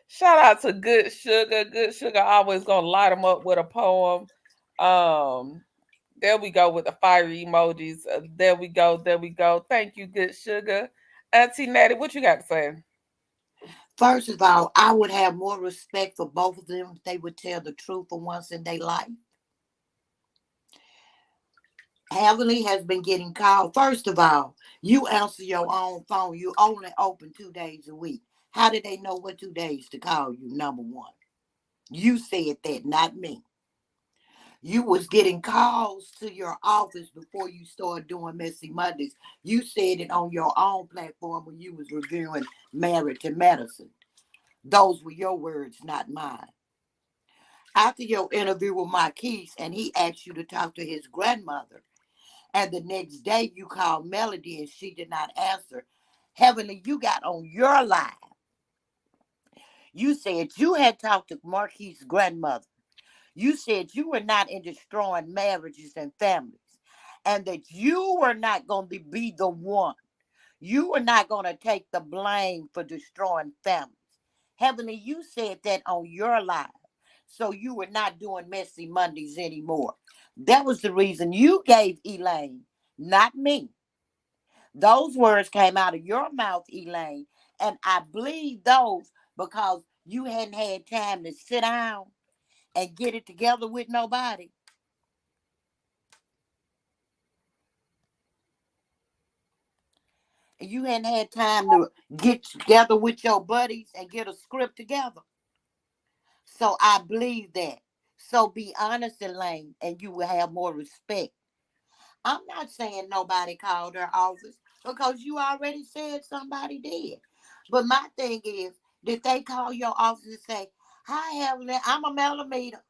Shout out to Good Sugar. Good Sugar always gonna light them up with a poem. There we go with the fire emojis. There we go. There we go. Thank you, Good Sugar. Auntie Natty, what you got to say? First of all, I would have more respect for both of them if they would tell the truth for once in their life. Heavenly has been getting called. First of all, you answer your own phone. You only open 2 days a week. How did they know what 2 days to call you? Number one. You said that, not me. You was getting calls to your office before you started doing Messy Mondays. You said it on your own platform when you was reviewing Married to Medicine. Those were your words, not mine. After your interview with Marquise and he asked you to talk to his grandmother, and the next day you called Melody and she did not answer, Heavenly, you got on your live. You said you had talked to Marquise's grandmother. You said you were not in destroying marriages and families, and that you were not going to be the one. You were not going to take the blame for destroying families. Heavenly, you said that on your live. so you were not doing messy Mondays anymore. That was the reason you gave Elaine, not me. Those words came out of your mouth, Elaine, and I believe those because you hadn't had time to sit down and get it together with nobody. You hadn't had time to get together with your buddies and get a script together. So I believe that. So be honest, Elaine, and you will have more respect. I'm not saying nobody called her office because you already said somebody did. But my thing is, did they call your office and say, "Hi, Evelyn, I'm a millimeter"?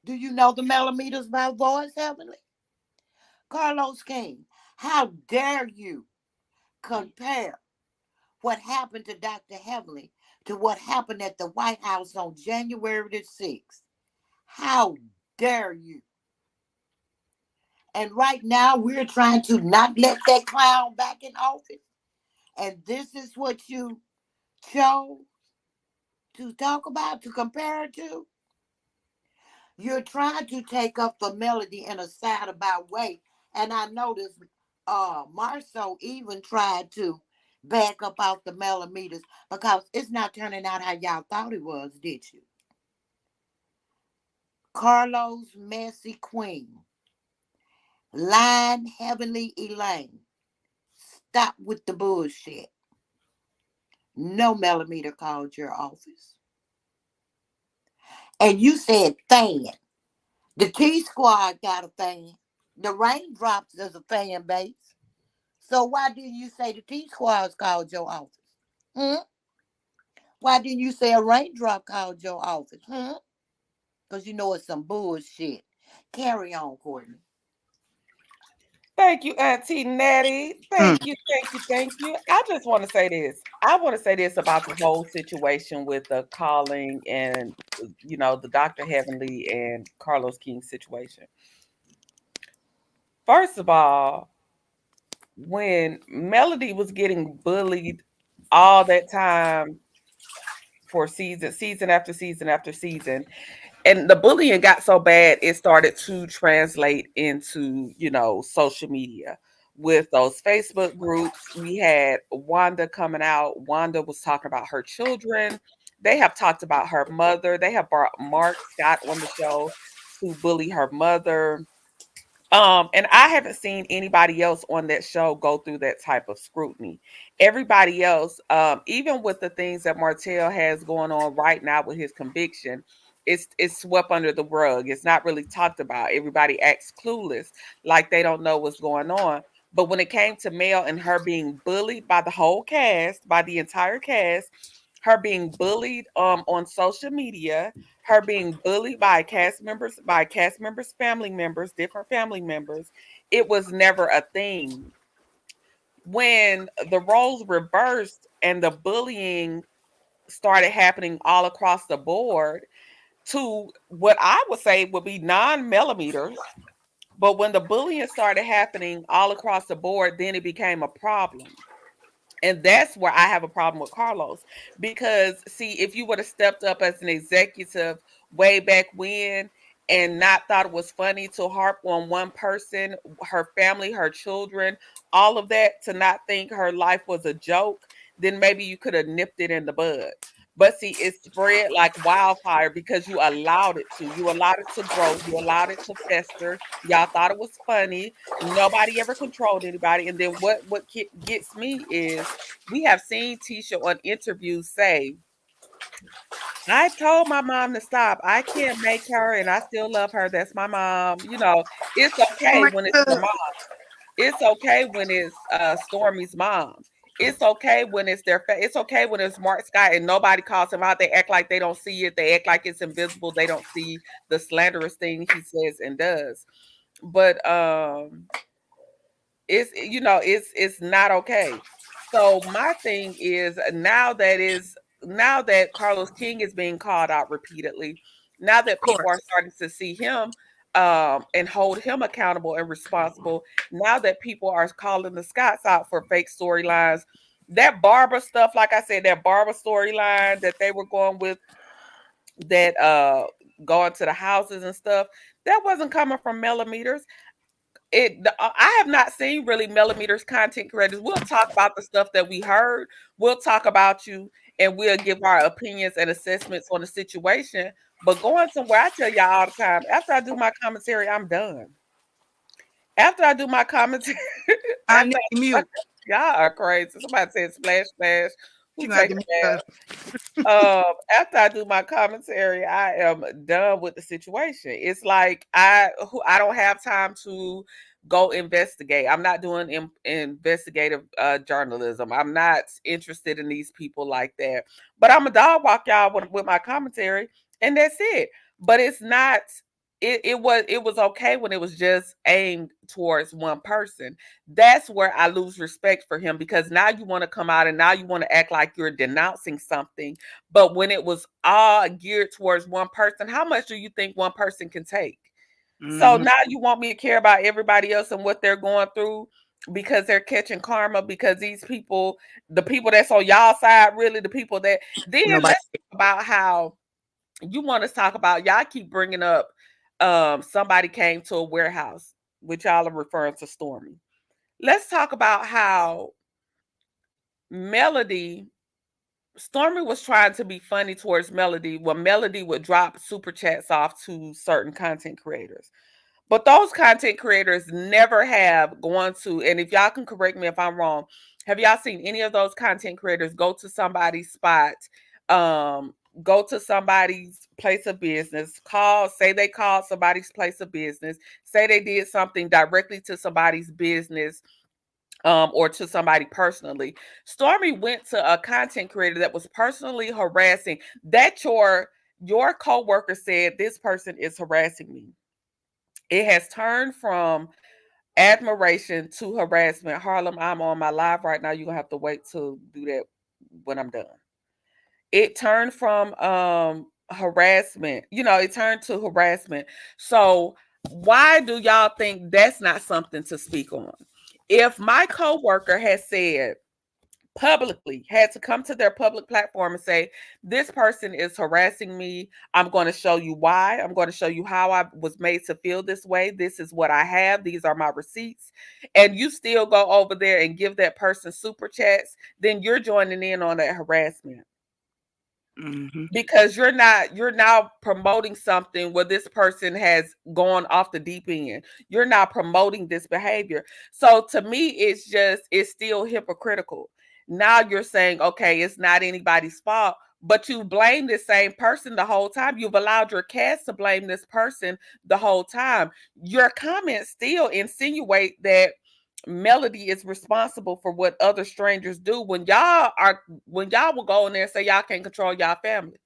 Do you know the millimeters by voice, Heavenly? Carlos King, how dare you compare what happened to Dr. Heavenly to what happened at the White House on January the 6th? How dare you? And right now, we're trying to not let that clown back in office. And this is what you chose to talk about, to compare it to. You're trying to take up the melody in a sad about way. And I noticed Marceau even tried to back up out the millimeters because it's not turning out how y'all thought it was, did you? Carlos Messy Queen, Line Heavenly Elaine, stop with the bullshit. No millimeter called your office. And you said fan. The T Squad got a fan. The Raindrops is a fan base. So why didn't you say the T Squad's called your office? Hmm? Why didn't you say a raindrop called your office? Hmm? Because you know it's some bullshit. Carry on, Courtney. Thank you, Auntie Natty. Hmm. Thank you, thank you, thank you. I just want to say this. I want to say this about the whole situation with the calling and, the Dr. Heavenly and Carlos King situation. First of all, when Melody was getting bullied all that time for season after season after season, and the bullying got so bad it started to translate into social media with those Facebook groups. We had Wanda coming out. Wanda was talking about her children. They have talked about her mother. They have brought Mark Scott on the show to bully her mother. And I haven't seen anybody else on that show go through that type of scrutiny. Everybody else, even with the things that Martell has going on right now with his conviction, it's swept under the rug. It's not really talked about. Everybody acts clueless, like they don't know what's going on. But when it came to Mel and her being bullied by the whole cast, by the entire cast, her being bullied on social media, her being bullied by cast members, family members, different family members, it was never a thing. When the roles reversed and the bullying started happening all across the board to what I would say would be non-millimeters, but when the bullying started happening all across the board, then it became a problem. And that's where I have a problem with Carlos. Because, see, if you would have stepped up as an executive way back when and not thought it was funny to harp on one person, her family, her children, all of that, to not think her life was a joke, then maybe you could have nipped it in the bud. But see, it spread like wildfire because you allowed it to. You allowed it to grow. You allowed it to fester. Y'all thought it was funny. Nobody ever controlled anybody. And then gets me is we have seen Tisha on interviews say, "I told my mom to stop. I can't make her, and I still love her. That's my mom." It's Oh okay my when it's the God. mom. It's okay when it's Stormy's mom. It's okay when it's it's okay when it's Mark Scott and nobody calls him out. They act like they don't see it. They act like it's invisible. They don't see the slanderous thing he says and does. But it's not okay. So my thing is now that Carlos King is being called out repeatedly, now that Of people are course. starting to see him and hold him accountable and responsible, now that people are calling the Scots out for fake storylines, that Barbara stuff, like I said, that Barbara storyline that they were going with that go into the houses and stuff, that wasn't coming from millimeters. I have not seen really millimeters content creators. We'll talk about the stuff that we heard. We'll talk about you and we'll give our opinions and assessments on the situation. But going somewhere, I tell y'all all the time, after I do my commentary, I'm done. After I do my commentary, I after need to mute. y'all are crazy. Somebody said splash splash. She Who gonna have take to a mute bath? her. After I do my commentary, I am done with the situation. It's like I don't have time to go investigate. I'm not doing investigative journalism. I'm not interested in these people like that. But I'm a dog walk y'all with my commentary, and that's it. But it's not. It was okay when it was just aimed towards one person. That's where I lose respect for him, because now you want to come out and now you want to act like you're denouncing something. But when it was all geared towards one person, how much do you think one person can take? So Mhm. now you want me to care about everybody else and what they're going through because they're catching karma, because these people, the people that's on y'all side, really the people that, then Nobody. let's talk about how you want to talk about, y'all keep bringing up somebody came to a warehouse, which y'all are referring to Stormy. Let's talk about how Melody, Stormy was trying to be funny towards Melody when Melody would drop super chats off to certain content creators. But those content creators never have gone to, and if y'all can correct me if I'm wrong, have y'all seen any of those content creators go to somebody's spot, um, go to somebody's place of business, say they called somebody's place of business, say they did something directly to somebody's business, or to somebody personally. Stormy went to a content creator that was personally harassing, that your coworker said this person is harassing me. It has turned from admiration to harassment. Harlem, I'm on my live right now. You're gonna have to wait to do that when I'm done. It turned from harassment, it turned to harassment. So why do y'all think that's not something to speak on? If my coworker has said publicly, had to come to their public platform and say, this person is harassing me, I'm going to show you why, I'm going to show you how I was made to feel this way, this is what I have, these are my receipts, and you still go over there and give that person super chats, then you're joining in on that harassment, Mhm. because you're now promoting something where this person has gone off the deep end. You're not promoting this behavior. So to me, it's still hypocritical. Now you're saying, okay, it's not anybody's fault, but you blame the same person the whole time. You've allowed your cast to blame this person the whole time. Your comments still insinuate that Melody is responsible for what other strangers do, when y'all will go in there and say y'all can't control y'all family.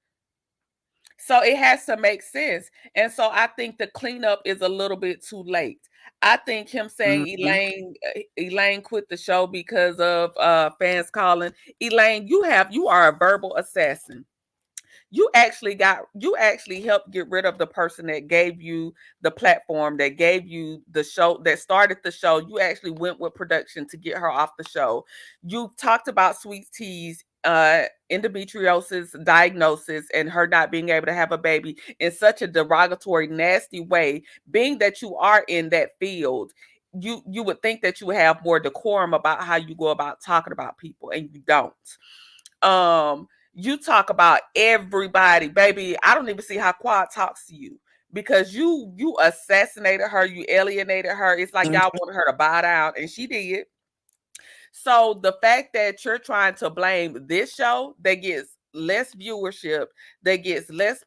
So it has to make sense. And so I think the cleanup is a little bit too late. I think him saying Mhm. Elaine quit the show because of fans calling. Elaine, you are a verbal assassin. You actually helped get rid of the person that gave you the platform, that gave you the show, that started the show. You actually went with production to get her off the show. You talked about Sweet T's endometriosis diagnosis and her not being able to have a baby in such a derogatory, nasty way. Being that you are in that field, you would think that you would have more decorum about how you go about talking about people, and you don't. You talk about everybody, baby. I don't even see how Quad talks to you, because you assassinated her, you alienated her. It's like y'all wanted her to bow down, and she did. So the fact that you're trying to blame this show that gets less viewership, that gets less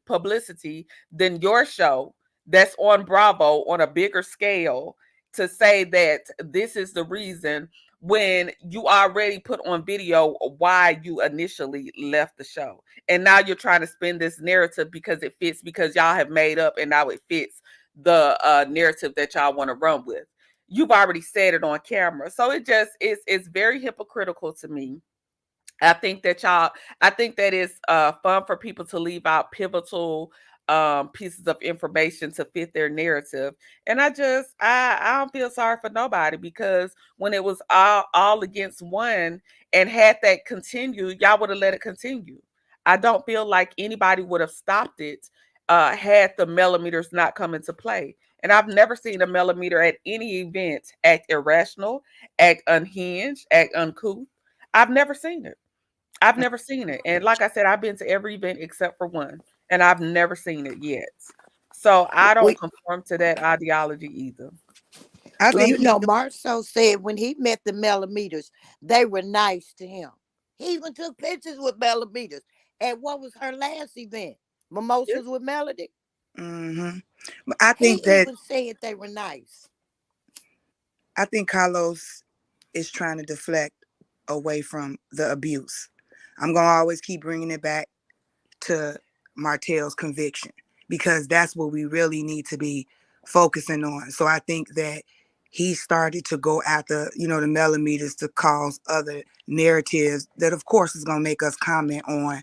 publicity than your show that's on Bravo on a bigger scale, to say that this is the reason, when you already put on video why you initially left the show. And now you're trying to spin this narrative because it fits, because y'all have made up and now it fits the narrative that y'all want to run with. You've already said it on camera. So it's very hypocritical to me. I think that it's fun for people to leave out pivotal pieces of information to fit their narrative. And I don't feel sorry for nobody, because when it was all against one and had that continued, y'all would have let it continue. I don't feel like anybody would have stopped it had the millimeters not come into play. And I've never seen a millimeter at any event act irrational, act unhinged, act uncouth. I've never seen it. I've never seen it. And like I said, I've been to every event except for one, and I've never seen it yet. So I don't We, conform to that ideology either. I well, think you he know, Marceau said when he met the millimeters, they were nice to him. He even took pictures with millimeters. And what was her last event? Yeah. Mimosas with Melody. hmm I He think that even said they were nice. I think Carlos is trying to deflect away from the abuse. I'm gonna always keep bringing it back to Martell's conviction because that's what we really need to be focusing on. So I think that he started to go after, the millimeters to cause other narratives that of course is gonna make us comment on.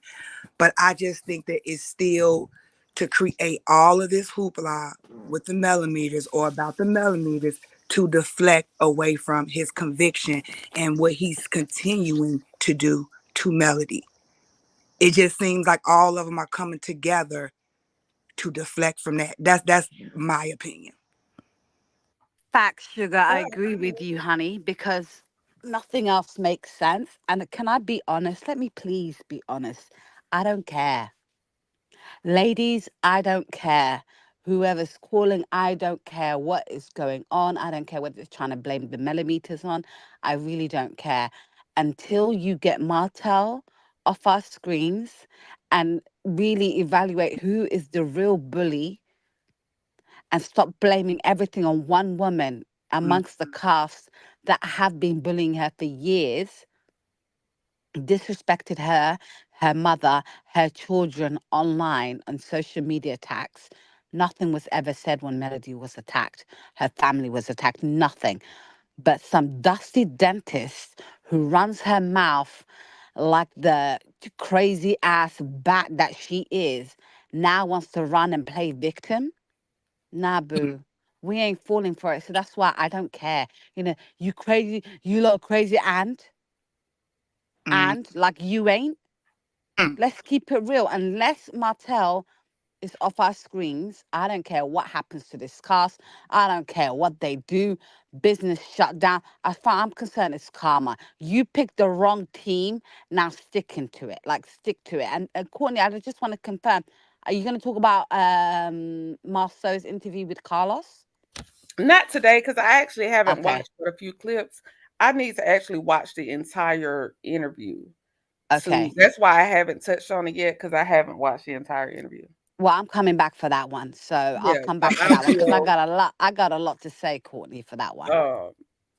But I just think that it's still to create all of this hoopla with the millimeters or about the millimeters to deflect away from his conviction and what he's continuing to do to Melody. It just seems like all of them are coming together to deflect from that. That's my opinion. Facts, sugar. I agree with you, honey, because nothing else makes sense. And can I be honest? Let me please be honest. I don't care. Ladies, I don't care. Whoever's calling, I don't care what is going on. I don't care whether it's trying to blame the millimeters on. I really don't care. Until you get Martell off our screens and really evaluate who is the real bully and stop blaming everything on one woman Mm, amongst the casts that have been bullying her for years, disrespected her, her mother, her children online on social media attacks. Nothing was ever said when Melody was attacked. Her family was attacked. Nothing. But some dusty dentist who runs her mouth like the crazy ass bat that she is now wants to run and play victim. Nah, mm, boo. We ain't falling for it. So that's why I don't care. You crazy, you lot crazy mm, and like you ain't. mm. Let's keep it real. Unless Martell is off our screens, I don't care what happens to this cast. I don't care what they do. Business shut down. As far as I'm concerned, it's karma. You picked the wrong team. Now sticking to it. Like stick to it. And Courtney, I just want to confirm. Are you going to talk about Marceau's interview with Carlos? Not today, because I actually haven't Okay. watched but a few clips. I need to actually watch the entire interview. Okay. That's why I haven't touched on it yet, because I haven't watched the entire interview. Well, I'm coming back for that one. So I'll Yeah, come so back for I that one because will. I got a lot to say, Courtney, for that one.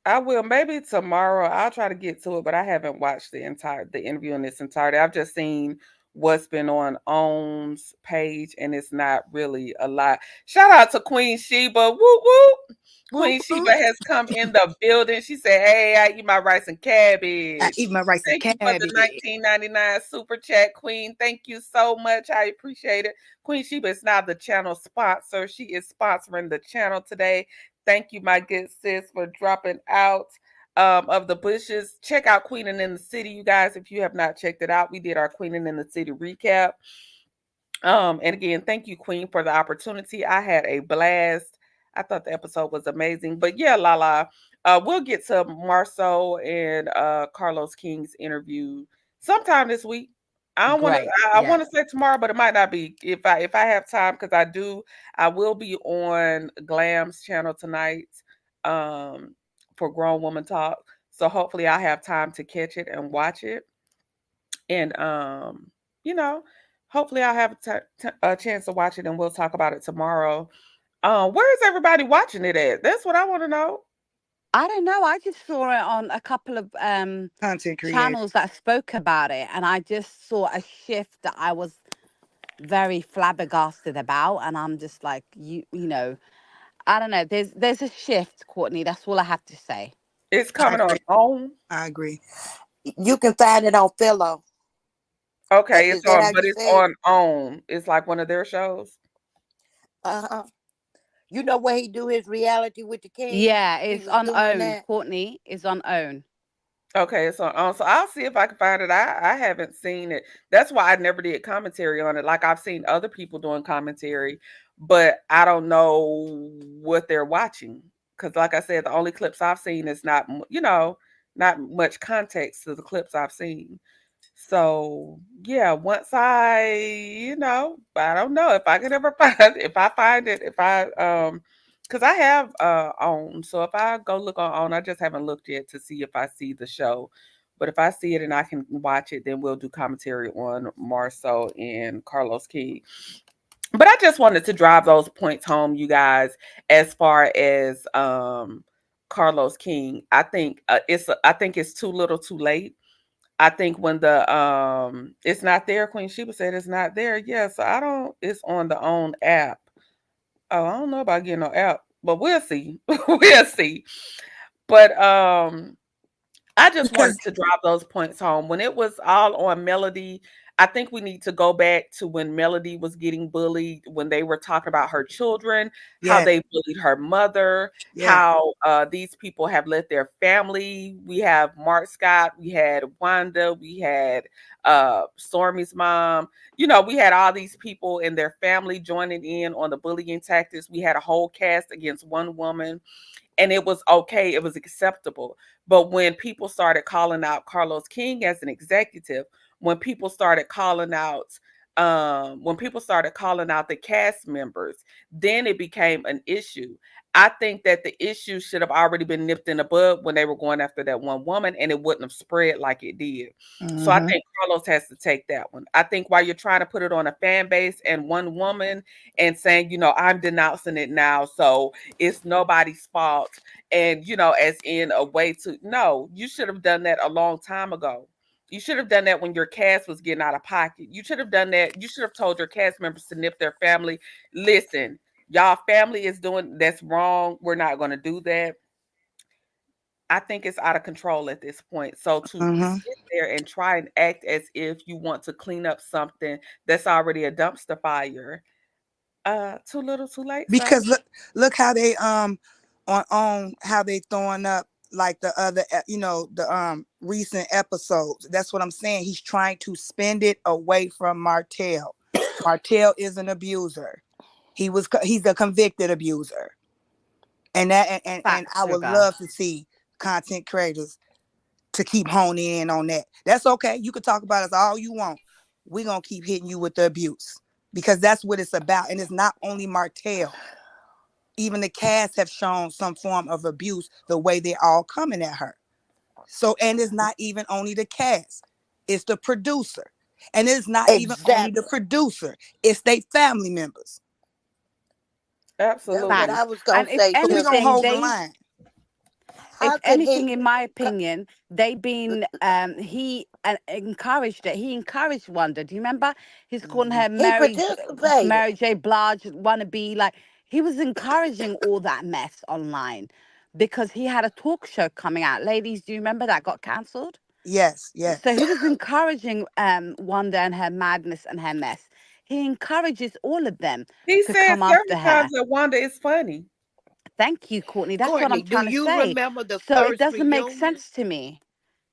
I will maybe tomorrow. I'll try to get to it, but I haven't watched the interview in its entirety. I've just seen what's been on Om's page, and it's not really a lot. Shout out to Queen Sheba. Whoop whoop. Whoop, Queen Sheba whoop. has come in the building. She said, "Hey, I eat my rice and I cabbage." eat my rice and Thank you for the cabbage. 1999 super chat, Queen. Thank you so much. I appreciate it. Queen Sheba is now the channel sponsor. She is sponsoring the channel today. Thank you, my good sis, for dropping out of the bushes. Check out Queenin In The City, you guys, if you have not checked it out. We did our Queenin In The City recap. And again, thank you, Queen, for the opportunity. I had a blast. I thought the episode was amazing. But yeah, Lala, we'll get to Marceau and Carlos King's interview sometime this week. I don't want to. Great. I want Yes. to say tomorrow, but it might not be if I have time because I do. I will be on Glam's channel tonight, um, for Grown Woman Talk. So hopefully I have time to catch it and watch it. And you know, hopefully I'll have a chance to watch it, and we'll talk about it tomorrow. Where is everybody watching it at? That's what I want to know. I don't know. I just saw it on a couple of Content creator. channels that spoke about it, and I just saw a shift that I was very flabbergasted about, and I'm just like, I don't know. There's a shift, Courtney. That's all I have to say. It's I coming on agree. OWN. I agree. You can find it on Philo. Okay, it's Is that on, how but you it's say it? on OWN. It's like one of their shows. Uh-huh. You know where he do his reality with the king? Yeah, He it's was on doing OWN. that. Courtney is on OWN. Okay, so I'll see if I can find it. I haven't seen it. That's why I never did commentary on it. Like I've seen other people doing commentary, but I don't know what they're watching. Because like I said, the only clips I've seen is not not much context to the clips I've seen. So yeah, once I don't know if I could ever find if I find it, if I because I have OWN. So if I go look on OWN, I just haven't looked yet to see if I see the show. But if I see it and I can watch it, then we'll do commentary on Marceau and Carlos King. But I just wanted to drive those points home, you guys, as far as Carlos King. I think it's too little too late. I think when the it's not there, Queen Sheba said it's not there. Yeah, so I don't it's on the own app. Oh, I don't know about getting no app, but we'll see. We'll see. But I just Because wanted to drop those points home. When it was all on Melody, I think we need to go back to when Melody was getting bullied, when they were talking about her children, how yes, they bullied her mother, yes, how these people have let their family. We have Mark Scott, we had Wanda, we had Stormy's mom. We had all these people and their family joining in on the bullying tactics. We had a whole cast against one woman and it was okay, it was acceptable. But when people started calling out Carlos King as an executive, when people started calling out the cast members, then it became an issue. I think that the issue should have already been nipped in the bud when they were going after that one woman and it wouldn't have spread like it did. So I mm-hmm. think Carlos has to take that one. I think while you're trying to put it on a fan base and one woman and saying, I'm denouncing it now, so it's nobody's fault. And, as in a way to, no, you should have done that a long time ago. You should have done that when your cast was getting out of pocket. You should have done that. You should have told your cast members to nip their family. Listen, y'all family is doing that's wrong. We're not going to do that. I think it's out of control at this point. So to Mm-hmm. sit there and try and act as if you want to clean up something that's already a dumpster fire, too little, too late, sir. Because look how they on how they throwing up like the other the recent episodes. That's what I'm saying. He's trying to spend it away from Martell. Martell is an abuser. He's a convicted abuser. And that and Facts, I would sugar. love to see content creators to keep honing in on that. That's okay. You can talk about us all you want. We're gonna keep hitting you with the abuse because that's what it's about. And it's not only Martell. Even the cast have shown some form of abuse the way they're all coming at her. So, and it's not even only the cast, it's the producer. And it's not even only the Exactly. producer, it's their family members. That's what Absolutely. I Facts. was gonna And if say So we're too. gonna anything, hold the they line. if How could he? anything, in my co- opinion, they've been he encouraged it. He encouraged Wanda. Do you remember? He's calling Mhm. her He participated. Mary J. Blige wannabe. Like he was encouraging all that mess online because he had a talk show coming out. Ladies, do you remember that got cancelled? Yes, So yes. he was encouraging Wanda and her madness and her mess. He encourages all of them He to said come after several her. times that Wanda is funny. Thank you, Courtney. That's what I'm Courtney, do trying to you say. remember the So it first doesn't make reunion? sense to me.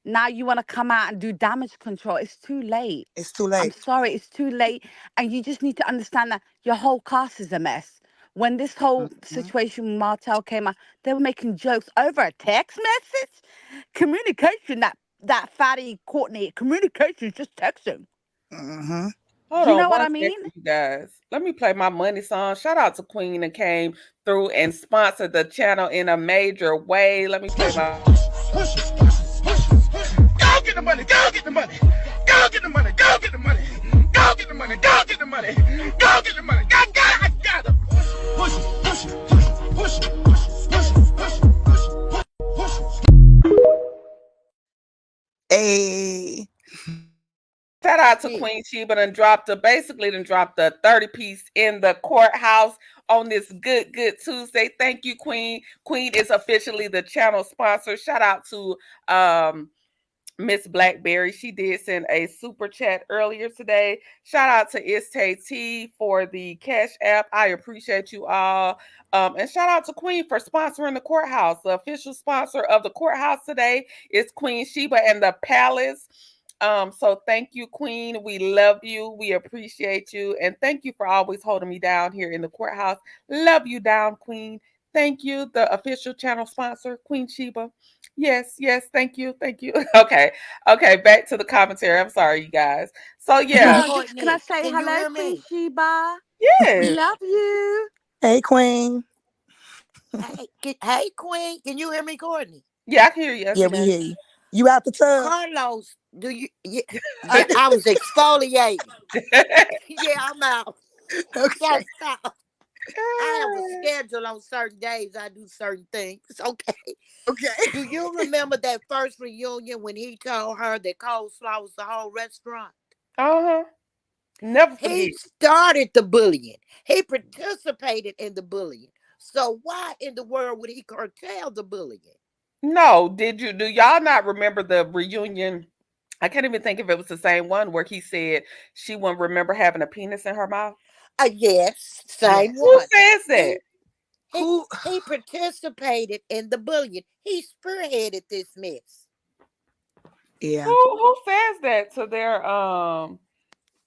Now you want to come out and do damage control. It's too late. It's too I'm late. sorry, it's too late. And you just need to understand that your whole cast is a mess. When this whole Mhm. situation with Martel came out, they were making jokes over a text message. Communication, that fatty Courtney, communication is just texting. Mhm. Hold Do you on know what one I mean? second, you guys. Let me play my money song. Shout out to Queen and came through and sponsored the channel in a major way. Let me play my. Go get the money, go get the money. Go get the money, go get the money. Go get the money, go get the money. Go get the money. I got it. Push it, push it, push it, push it, push it, push it, push it, push it, push it. Hey. Shout out to Yeah. Queen Sheba and basically dropped the 30 piece in the courthouse on this good Tuesday. Thank you, Queen. Queen is officially the channel sponsor. Shout out to Miss Blackberry, she did send a super chat earlier today. Shout out to Iste T for the Cash App. I appreciate you all. And shout out to Queen for sponsoring the courthouse. The official sponsor of the courthouse today is Queen Sheba and the Palace. So thank you, Queen. We love you. We appreciate you. And thank you for always holding me down here in the courthouse. Love you down, Queen. Thank you, the official channel sponsor, Queen Sheba. Yes, yes, thank you, thank you. Okay, okay, back to the commentary. I'm sorry, you guys. So yeah, Can I Courtney, say can you hello, hear Queen me? Sheba? We yes, love you. Hey, Queen. Hey, Queen, can you hear me, Courtney? yeah, I can hear you, Yeah, we SJ. hear you. You out the tub? Carlos, do you? Yeah, I was exfoliating. Yeah, I'm out. Okay. Don't stop. I have a schedule on certain days. I do certain things. Okay. Okay. Do you remember that first reunion when he told her that coleslaw was the whole restaurant? Uh-huh. Never He forget. started the bullying. He participated in the bullying. So why in the world would he curtail the bullying? No, do y'all not remember the reunion? I can't even think if it was the same one where he said she wouldn't remember having a penis in her mouth. Yes, same Yes. Who one. says that? He he Who? he participated in the bullying. He spearheaded this mess. Yeah. Who says that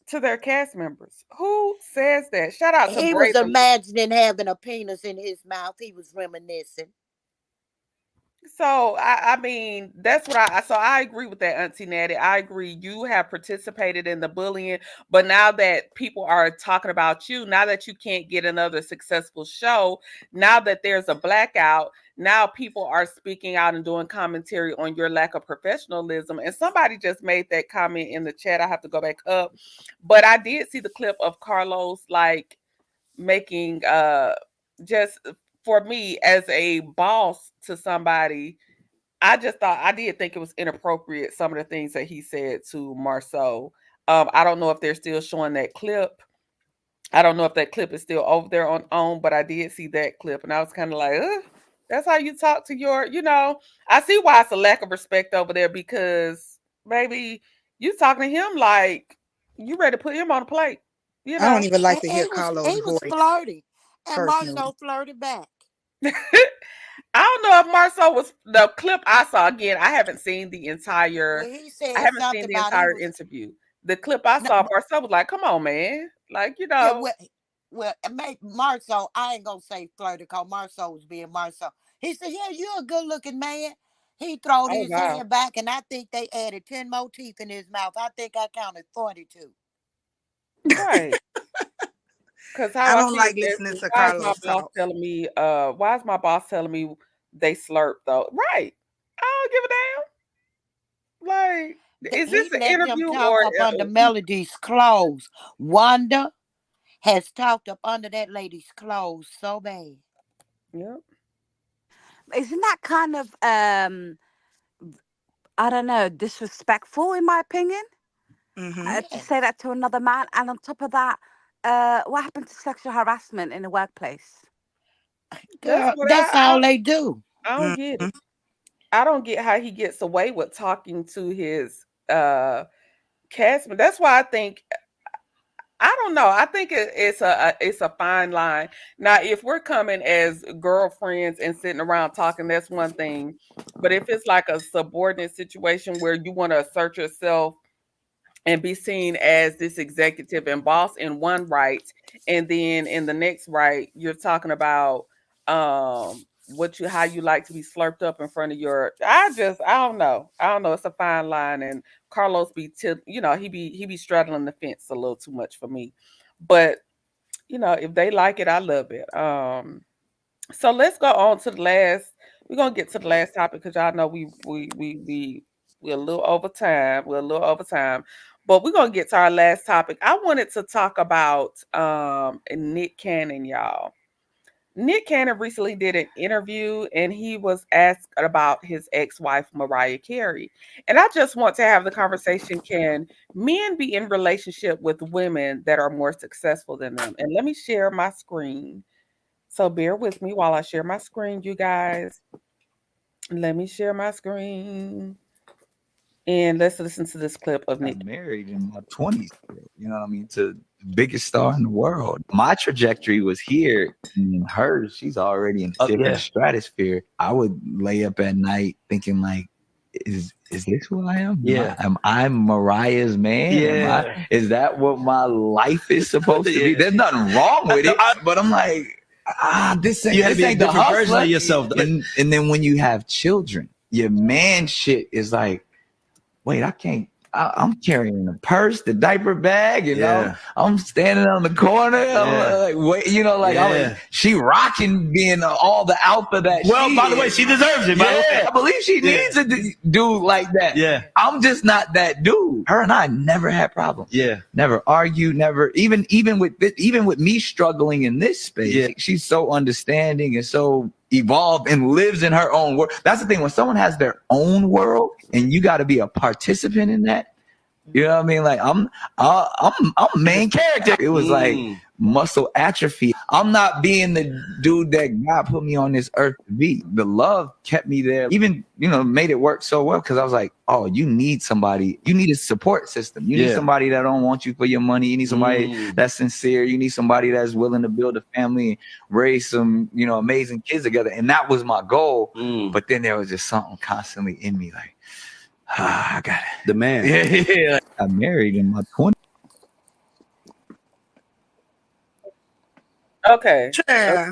to their cast members? Who says that? Shout out to He was Braden. imagining having a penis in his mouth. He was reminiscing. So I mean that's what I agree with that, Auntie Natty. I agree you have participated in the bullying, but now that people are talking about you, now that you can't get another successful show, now that there's a blackout, now people are speaking out and doing commentary on your lack of professionalism. And somebody just made that comment in the chat. I have to go back up, but I did see the clip of Carlos like making just for me as a boss to somebody, I just thought I did think it was inappropriate some of the things that he said to Marceau. I don't know if they're still showing that clip. I don't know if that clip is still over there on, but I did see that clip and I was kind of like, ugh, that's how you talk to I see why it's a lack of respect over there because maybe you talking to him like you ready to put him on a plate, you I don't know. even like And to hear he Carlos' was voice flirting. And personally. Marceau flirted back. I don't know if Marceau was the clip I saw again. Well, he I said haven't seen something the about he entire was interview. The clip I no, saw, Marceau was like, "Come on, man!" Like yeah, well, Marceau, I ain't gonna say flirted because Marceau was being Marceau. He said, "Yeah, you're a good looking man." He throwed oh his wow, hand back, and I think they added 10 more teeth in his mouth. I think I counted 42. right? Because how I I don't see it, like listening to why is my Carlos boss talk. telling me? Why is my boss telling me they slurp though? Right? I don't give a damn. Like, is He this an let them interview talk or? up under Melody's clothes. Wanda has talked up under that lady's clothes so bad. Yeah. Isn't that kind of I don't know, disrespectful in my opinion? Mm-hmm. To say Yes. that to another man, and on top of that, what happened to sexual harassment in the workplace? That's Girl, what that's all they do. I don't get Mm-hmm. it. I don't get how he gets away with talking to his cast. That's why I think I don't know. I think it's a fine line. Now, if we're coming as girlfriends and sitting around talking, that's one thing. But if it's like a subordinate situation where you want to assert yourself and be seen as this executive and boss in one right, and then in the next right you're talking about what you how you like to be slurped up in front of your I don't know, it's a fine line. And Carlos he be straddling the fence a little too much for me, but if they like it, I love it. So let's go on to the last. We're gonna get to the last topic because y'all know we're a little over time. We're a little over time, but we're gonna get to our last topic. I wanted to talk about Nick Cannon, y'all. Nick Cannon recently did an interview and he was asked about his ex-wife Mariah Carey. And I just want to have the conversation, can men be in relationship with women that are more successful than them? And let me share my screen. So bear with me while I share my screen, you guys. Let me share my screen. And let's listen to this clip of I Nick. was married in my 20s, you know what I mean, to the biggest star in the world. My trajectory was here, and hers, she's already in a different stratosphere. I would lay up at night thinking like, is this who I am? Yeah. Am I Mariah's man? Yeah. Is that what my life is supposed to be? Yeah. There's nothing wrong with it, but I'm like, this You had to be a ain't the different version hustler. of yourself. And then when you have children, your man shit is like, wait, I can't. I'm carrying the purse, the diaper bag, you know. I'm standing on the corner. I'm like, wait, you know, like she rocking being all the alpha that. Well, she by the is. way, she deserves it. By the way. I believe she needs a dude like that. Yeah. I'm just not that dude. Her and I never had problems. Yeah. Never argued. Never even with me struggling in this space. Yeah. She's so understanding and so evolved and lives in her own world. That's the thing. When someone has their own world and you got to be a participant in that, you know what I mean? Like I'm main character. It was like muscle atrophy. I'm not being the dude that God put me on this earth to be. The love kept me there. Even, made it work so well because I was like, oh, you need somebody. You need a support system. You need somebody that don't want you for your money. You need somebody that's sincere. You need somebody that's willing to build a family, raise some, amazing kids together. And that was my goal. But then there was just something constantly in me like, I got it. The man. Yeah. I married in my 20s. Okay. Yeah.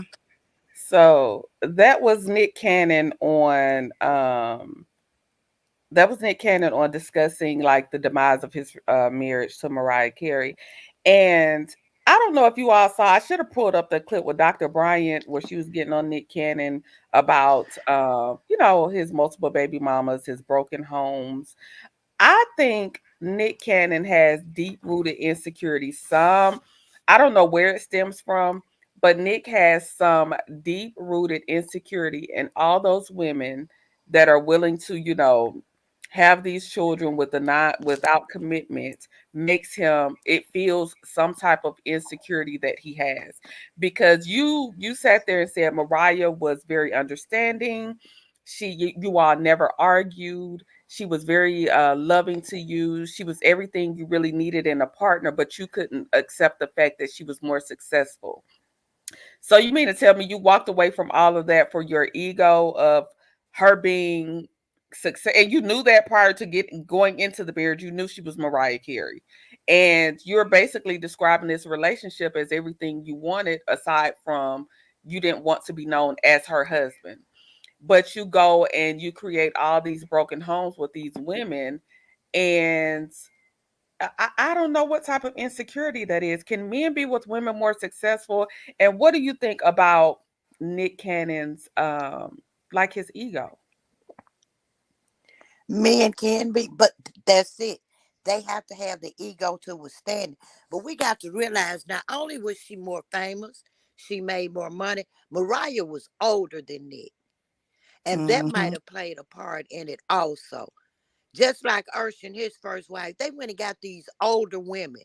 So that was Nick Cannon on discussing like the demise of his marriage to Mariah Carey. And I don't know if you all saw, I should have pulled up the clip with Dr. Bryant where she was getting on Nick Cannon about his multiple baby mamas, his broken homes. I think Nick Cannon has deep-rooted insecurity. I don't know where it stems from, but Nick has some deep-rooted insecurity, and all those women that are willing to, have these children without commitment it feels some type of insecurity that he has. Because you sat there and said Mariah was very understanding. You all never argued. She was very loving to you. She was everything you really needed in a partner, but you couldn't accept the fact that she was more successful. So you mean to tell me you walked away from all of that for your ego of her being success, and you knew that prior to going into the marriage, you knew she was Mariah Carey, and you're basically describing this relationship as everything you wanted, aside from you didn't want to be known as her husband. But you go and you create all these broken homes with these women, and I don't know what type of insecurity that is. Can men be with women more successful? And what do you think about Nick Cannon's like his ego? Men can be, but that's it. They have to have the ego to withstand it. But we got to realize not only was she more famous, she made more money. Mariah was older than Nick. And that might have played a part in it also. Just like Urshan and his first wife, they went and got these older women.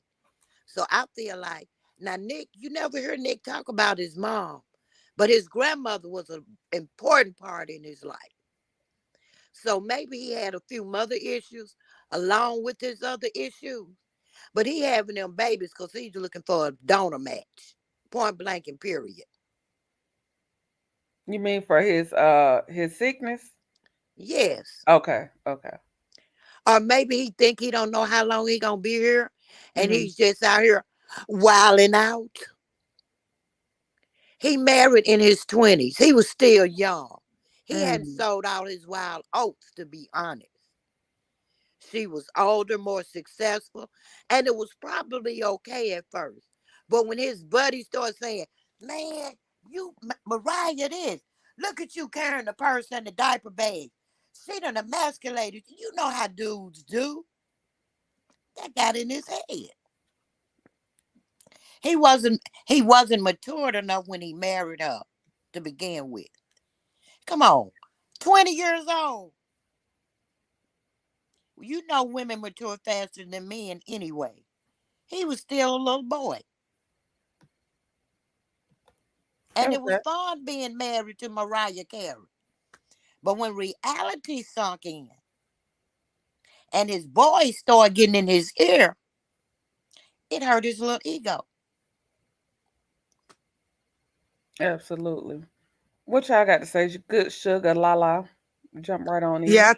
So I feel like, now Nick, you never hear Nick talk about his mom, but his grandmother was an important part in his life. So maybe he had a few mother issues along with his other issues, but he having them babies because he's looking for a donor match, point blank and period. You mean for his sickness? Yes. Okay. Or maybe he think he don't know how long he gonna be here, and he's just out here wilding out. He married in his 20s. He was still young. He hadn't sold out his wild oats, to be honest. She was older, more successful, and it was probably okay at first. But when his buddies started saying, man, you, Mariah, this, look at you carrying the purse and the diaper bag. She done emasculated. You know how dudes do. That got in his head. He wasn't matured enough when he married her to begin with. Come on. 20 years old. You know women mature faster than men anyway. He was still a little boy. And it was fun being married to Mariah Carey. But when reality sunk in and his voice started getting in his ear, it hurt his little ego. Absolutely. What y'all got to say? Good sugar, la. Jump right on Yeah, in.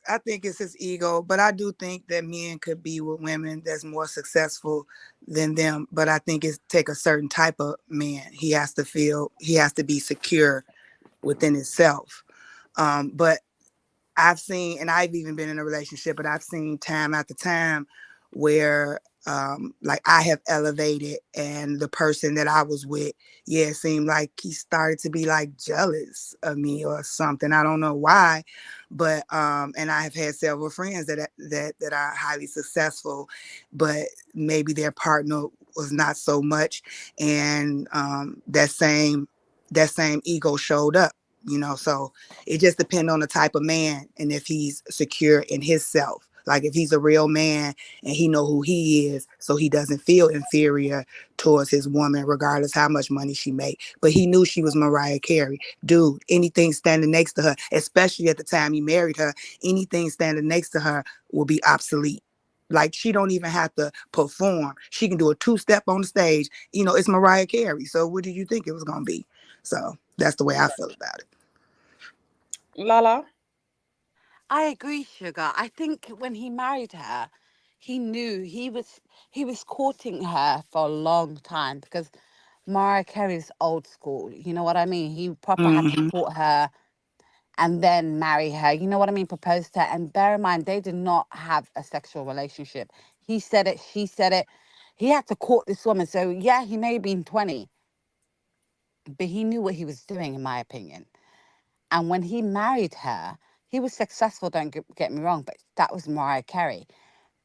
I think it's his ego, but I do think that men could be with women that's more successful than them. But I think it's take a certain type of man. He has to be secure within himself. But I've seen, and I've even been in a relationship, but I've seen time after time where, like I have elevated, and the person that I was with, yeah, it seemed like he started to be like jealous of me or something. I don't know why, but and I have had several friends that are highly successful, but maybe their partner was not so much, and that same ego showed up. So it just depends on the type of man and if he's secure in himself. Like if he's a real man and he know who he is, so he doesn't feel inferior towards his woman, regardless how much money she make. But he knew she was Mariah Carey. Dude, anything standing next to her, especially at the time he married her, anything standing next to her will be obsolete. Like she don't even have to perform. She can do a two-step on the stage. It's Mariah Carey. So what did you think it was gonna be? So that's the way I feel about it. La. I agree, Sugar. I think when he married her, he knew he was courting her for a long time because Mariah Carey's old school. You know what I mean? He proper had to Hmm. court her and then marry her. You know what I mean? Propose to her. And bear in mind, they did not have a sexual relationship. He said it, she said it. He had to court this woman. So yeah, he may have been 20, but he knew what he was doing, in my opinion. And when he married her, he was successful, don't get me wrong, but that was Mariah Carey.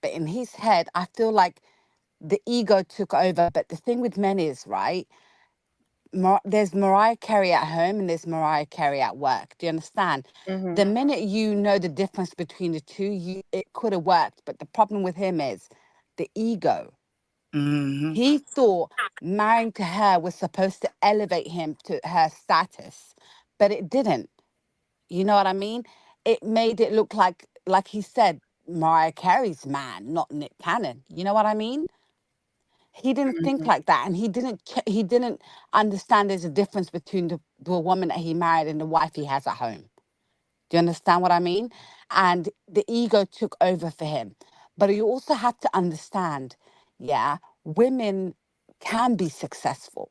But in his head, I feel like the ego took over. But the thing with men is, right, there's Mariah Carey at home and there's Mariah Carey at work. Do you understand? Mm-hmm. The minute you know the difference between the two, it could have worked. But the problem with him is the ego. Hmm. He thought marrying to her was supposed to elevate him to her status, but it didn't. You know what I mean? It made it look like he said, Mariah Carey's man, not Nick Cannon. You know what I mean? He didn't think like that, and he didn't understand there's a difference between the woman that he married and the wife he has at home. Do you understand what I mean? And the ego took over for him. But you also have to understand, yeah, women can be successful.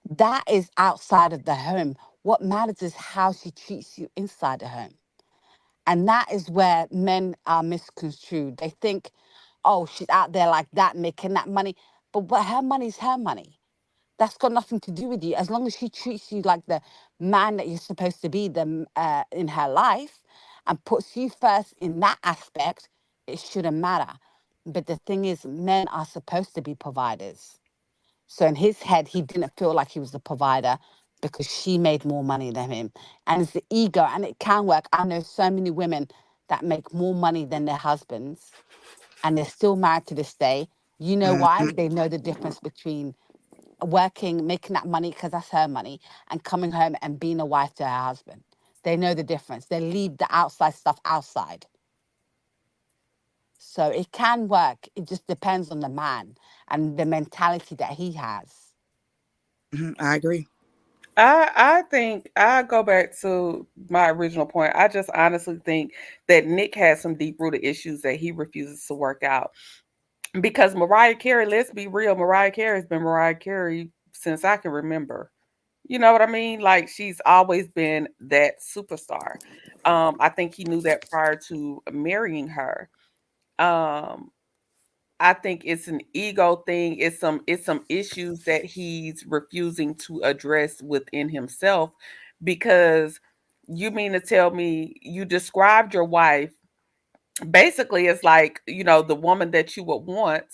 That is outside of the home. What matters is how she treats you inside the home. And that is where men are misconstrued. They think, oh, she's out there like that, making that money. But her money's her money. That's got nothing to do with you. As long as she treats you like the man that you're supposed to be in her life and puts you first in that aspect, it shouldn't matter. But the thing is, men are supposed to be providers. So in his head, he didn't feel like he was the provider because she made more money than him. And it's the ego, and it can work. I know so many women that make more money than their husbands and they're still married to this day. You know why? Hmm. They know the difference between working, making that money because that's her money, and coming home and being a wife to her husband. They know the difference. They leave the outside stuff outside. So it can work. It just depends on the man and the mentality that he has. I agree. I think I go back to my original point. I just honestly think that Nick has some deep rooted issues that he refuses to work out. Because Mariah Carey, let's be real, Mariah Carey has been Mariah Carey since I can remember. You know what I mean? Like she's always been that superstar. I think he knew that prior to marrying her. Um, I think it's an ego thing. It's some issues that he's refusing to address within himself because you mean to tell me you described your wife basically it's like, the woman that you would want.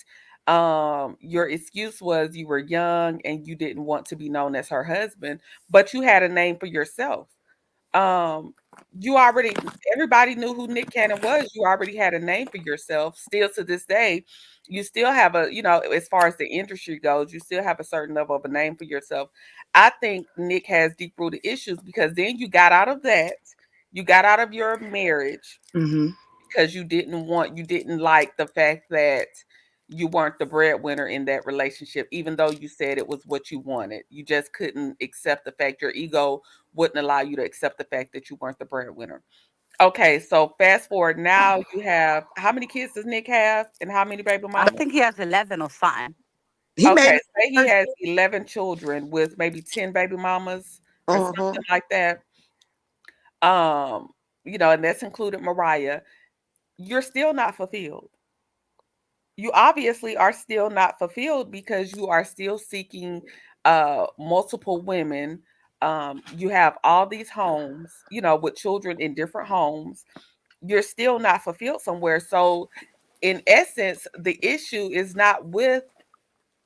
Your excuse was you were young and you didn't want to be known as her husband, but you had a name for yourself. um you already Everybody knew who Nick Cannon was. You already had a name for yourself. Still to this day, you still have as far as the industry goes, you still have a certain level of a name for yourself. I think Nick has deep rooted issues because then you got out of that, you got out of your marriage, Hmm. because you didn't like the fact that you weren't the breadwinner in that relationship, even though you said it was what you wanted. You just couldn't accept the fact, your ego wouldn't allow you to accept the fact that you weren't the breadwinner. Okay, so fast forward now, you have, how many kids does Nick have and how many baby I mamas? think he has 11 or something. He made Okay, it say he first. has 11 children with maybe 10 baby mamas or something Mm-hmm. like that. Um, and that's included Mariah. You're still not fulfilled. You obviously are still not fulfilled because you are still seeking multiple women. You have all these homes, with children in different homes. You're still not fulfilled somewhere. So, in essence, the issue is not with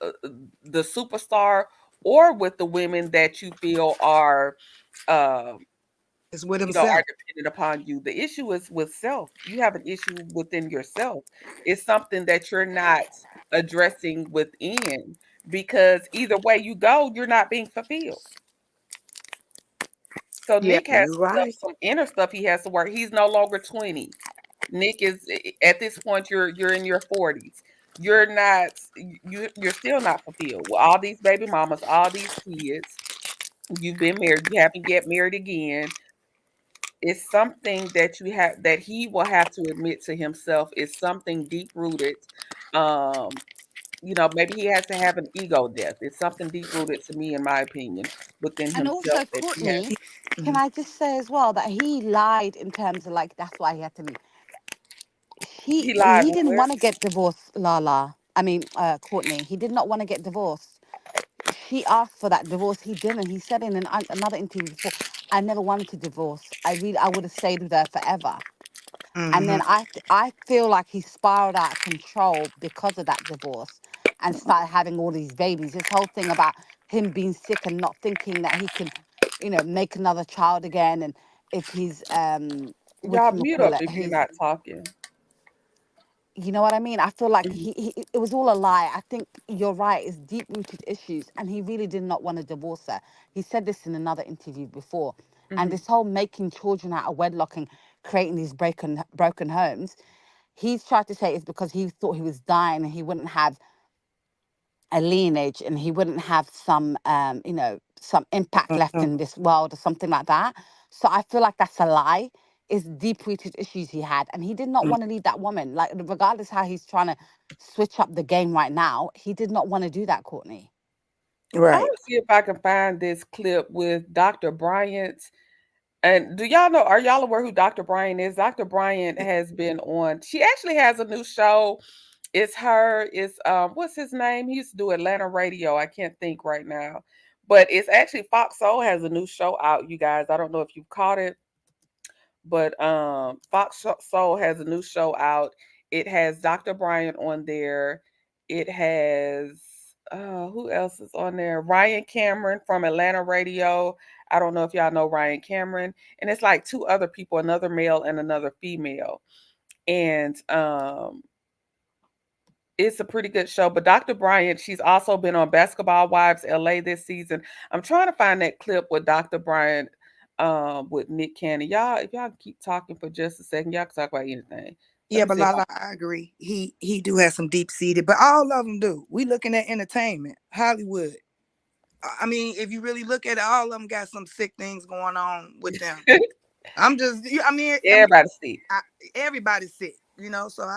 uh, the superstar or with the women that you feel uh, It's with are himself. dependent upon you. The issue is with self. You have an issue within yourself. It's something that you're not addressing within, because either way you go, you're not being fulfilled. So Yeah. Nick has You right. some inner stuff he has to work. He's no longer 20. Nick is, at this point, you're in your 40s. You're not you're still not fulfilled. With all these baby mamas, all these kids, you've been married, you haven't get married again. It's something that he will have to admit to himself is something deep rooted. Um, maybe he has to have an ego death. It's something deep rooted, to me, in my opinion, within And himself also, that he has. Courtney, can Mhm. I just say as well that he lied in terms of like that's why he had to leave. He lied He didn't where? want to get divorced, Lala. I mean, Courtney. He did not want to get divorced. She asked for that divorce. He didn't. He said in another interview before, "I never wanted to divorce. I would have stayed with her forever." And then Mhm. I feel like he spiraled out of control because of that divorce and started having all these babies. This whole thing about him being sick and not thinking that he can, make another child again. And if he's what Y'all you mute call up it, if you're not talking. you know what I mean? I feel like Mhm, it was all a lie. I think you're right. It's deep rooted issues, and he really did not want to divorce her. He said this in another interview before, and mhm. this whole making children out of wedlock and creating these broken homes. He's tried to say it's because he thought he was dying and he wouldn't have a lineage and he wouldn't have some some impact left Mhm. in this world or something like that. So I feel like that's a lie. It's deep rooted issues he had, and he did not Mhm. want to leave that woman. Like regardless how he's trying to switch up the game right now, he did not want to do that, Courtney. I'm Right. gonna see if I can find this clip with Dr. Bryant. And do y'all know, are y'all aware who Dr. Bryant is? Dr. Bryant has been on, she actually has a new show. It's what's his name? He used to do Atlanta radio. I can't think right now. But it's actually Fox Soul has a new show out, you guys. I don't know if you've caught it, but Soul has a new show out. It has Dr. Bryant on there. It has who else is on there? Ryan Cameron from Atlanta Radio. I don't know if y'all know Ryan Cameron. And it's like two other people, another male and another female. And it's a pretty good show. But Dr. Bryant, she's also been on Basketball Wives LA this season. I'm trying to find that clip with Dr. Bryant with Nick Cannon. Y'all, if y'all keep talking for just a second, y'all can talk about anything. Let Yeah, me but see if Lala, I agree. He do have some deep seated, but all of them do. We looking at entertainment, Hollywood. I mean, if you really look at it, all of them got some sick things going on with them. I I'm just, everybody see. I, everybody's sick, So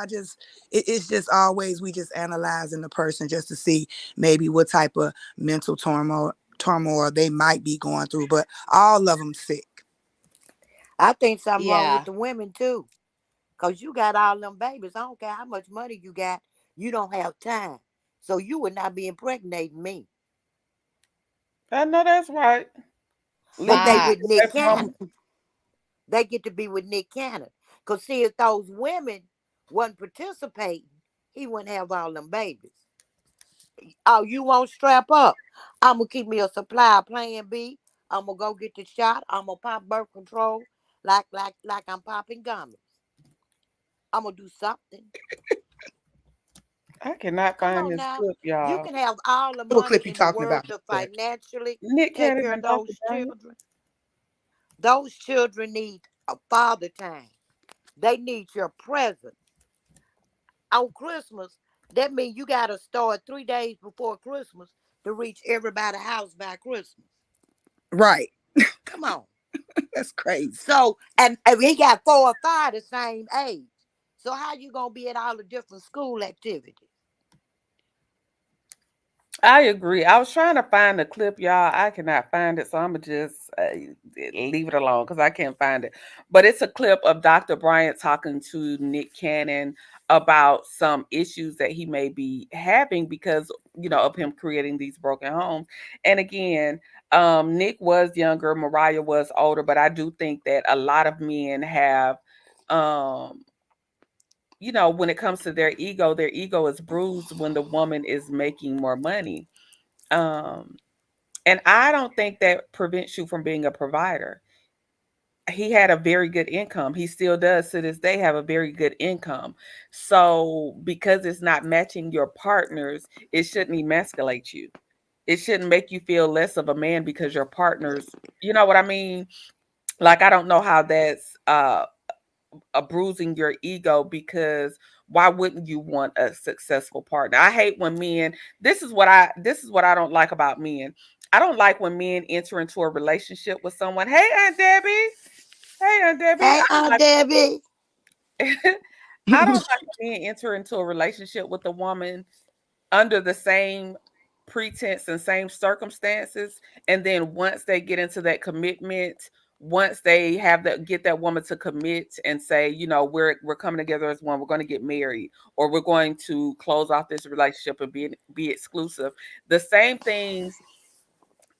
it's just always we just analyzing the person just to see maybe what type of mental turmoil they might be going through. But all of them sick. I think something wrong with Yeah. the women too. Cause you got all them babies. I don't care how much money you got, you don't have time. So you would not be impregnating me. I know that's right. But Leaving they me with with Facts. the Nick baby mama. Cannon. They get to be with Nick Cannon. Cause see, if those women wasn't participating, he wouldn't have all them babies. Oh, you won't strap up. I'm gonna keep me a supply of plan B. I'm gonna go get the shot. I'm gonna pop birth control like I'm popping gummies. I'm gonna do something. I cannot Come find on this now. clip, You y'all. can have all the What money clip you in the talking world about, to Miss financially Nick take Cannon care of and Dr. those Bryant. children. Those children need a father time. They need your presence. On Christmas, that means you got to start 3 days before Christmas to reach everybody's house by Christmas. Right. Come on. That's crazy. So, and he got 4 or 5 the same age. So how you going to be at all the different school activities? I agree. I was trying to find the clip, y'all. I cannot find it, so I'm gonna just leave it alone because I can't find it. But it's a clip of Dr. Bryant talking to Nick Cannon about some issues that he may be having because of him creating these broken homes. And again, Nick was younger, Mariah was older, but I do think that a lot of men have um when it comes to their ego is bruised when the woman is making more money. Um, and I don't think that prevents you from being a provider. He had a very good income. He still does to this day have a very good income. So because it's not matching your partners, it shouldn't emasculate you. It shouldn't make you feel less of a man because your partners, you know what I mean? Like I don't know how that's a bruising your ego because why wouldn't you want a successful partner? I hate when men, this is what I don't like about men. I don't like when men enter into a relationship with someone. Hey Aunt Debbie. Hey Aunt Debbie. Hey, Aunt Debbie. I don't like when men enter into a relationship with a woman under the same pretense and same circumstances, and then once they get into that commitment, once they have that get that woman to commit and say, we're coming together as one, we're going to get married, or we're going to close off this relationship and be exclusive, the same things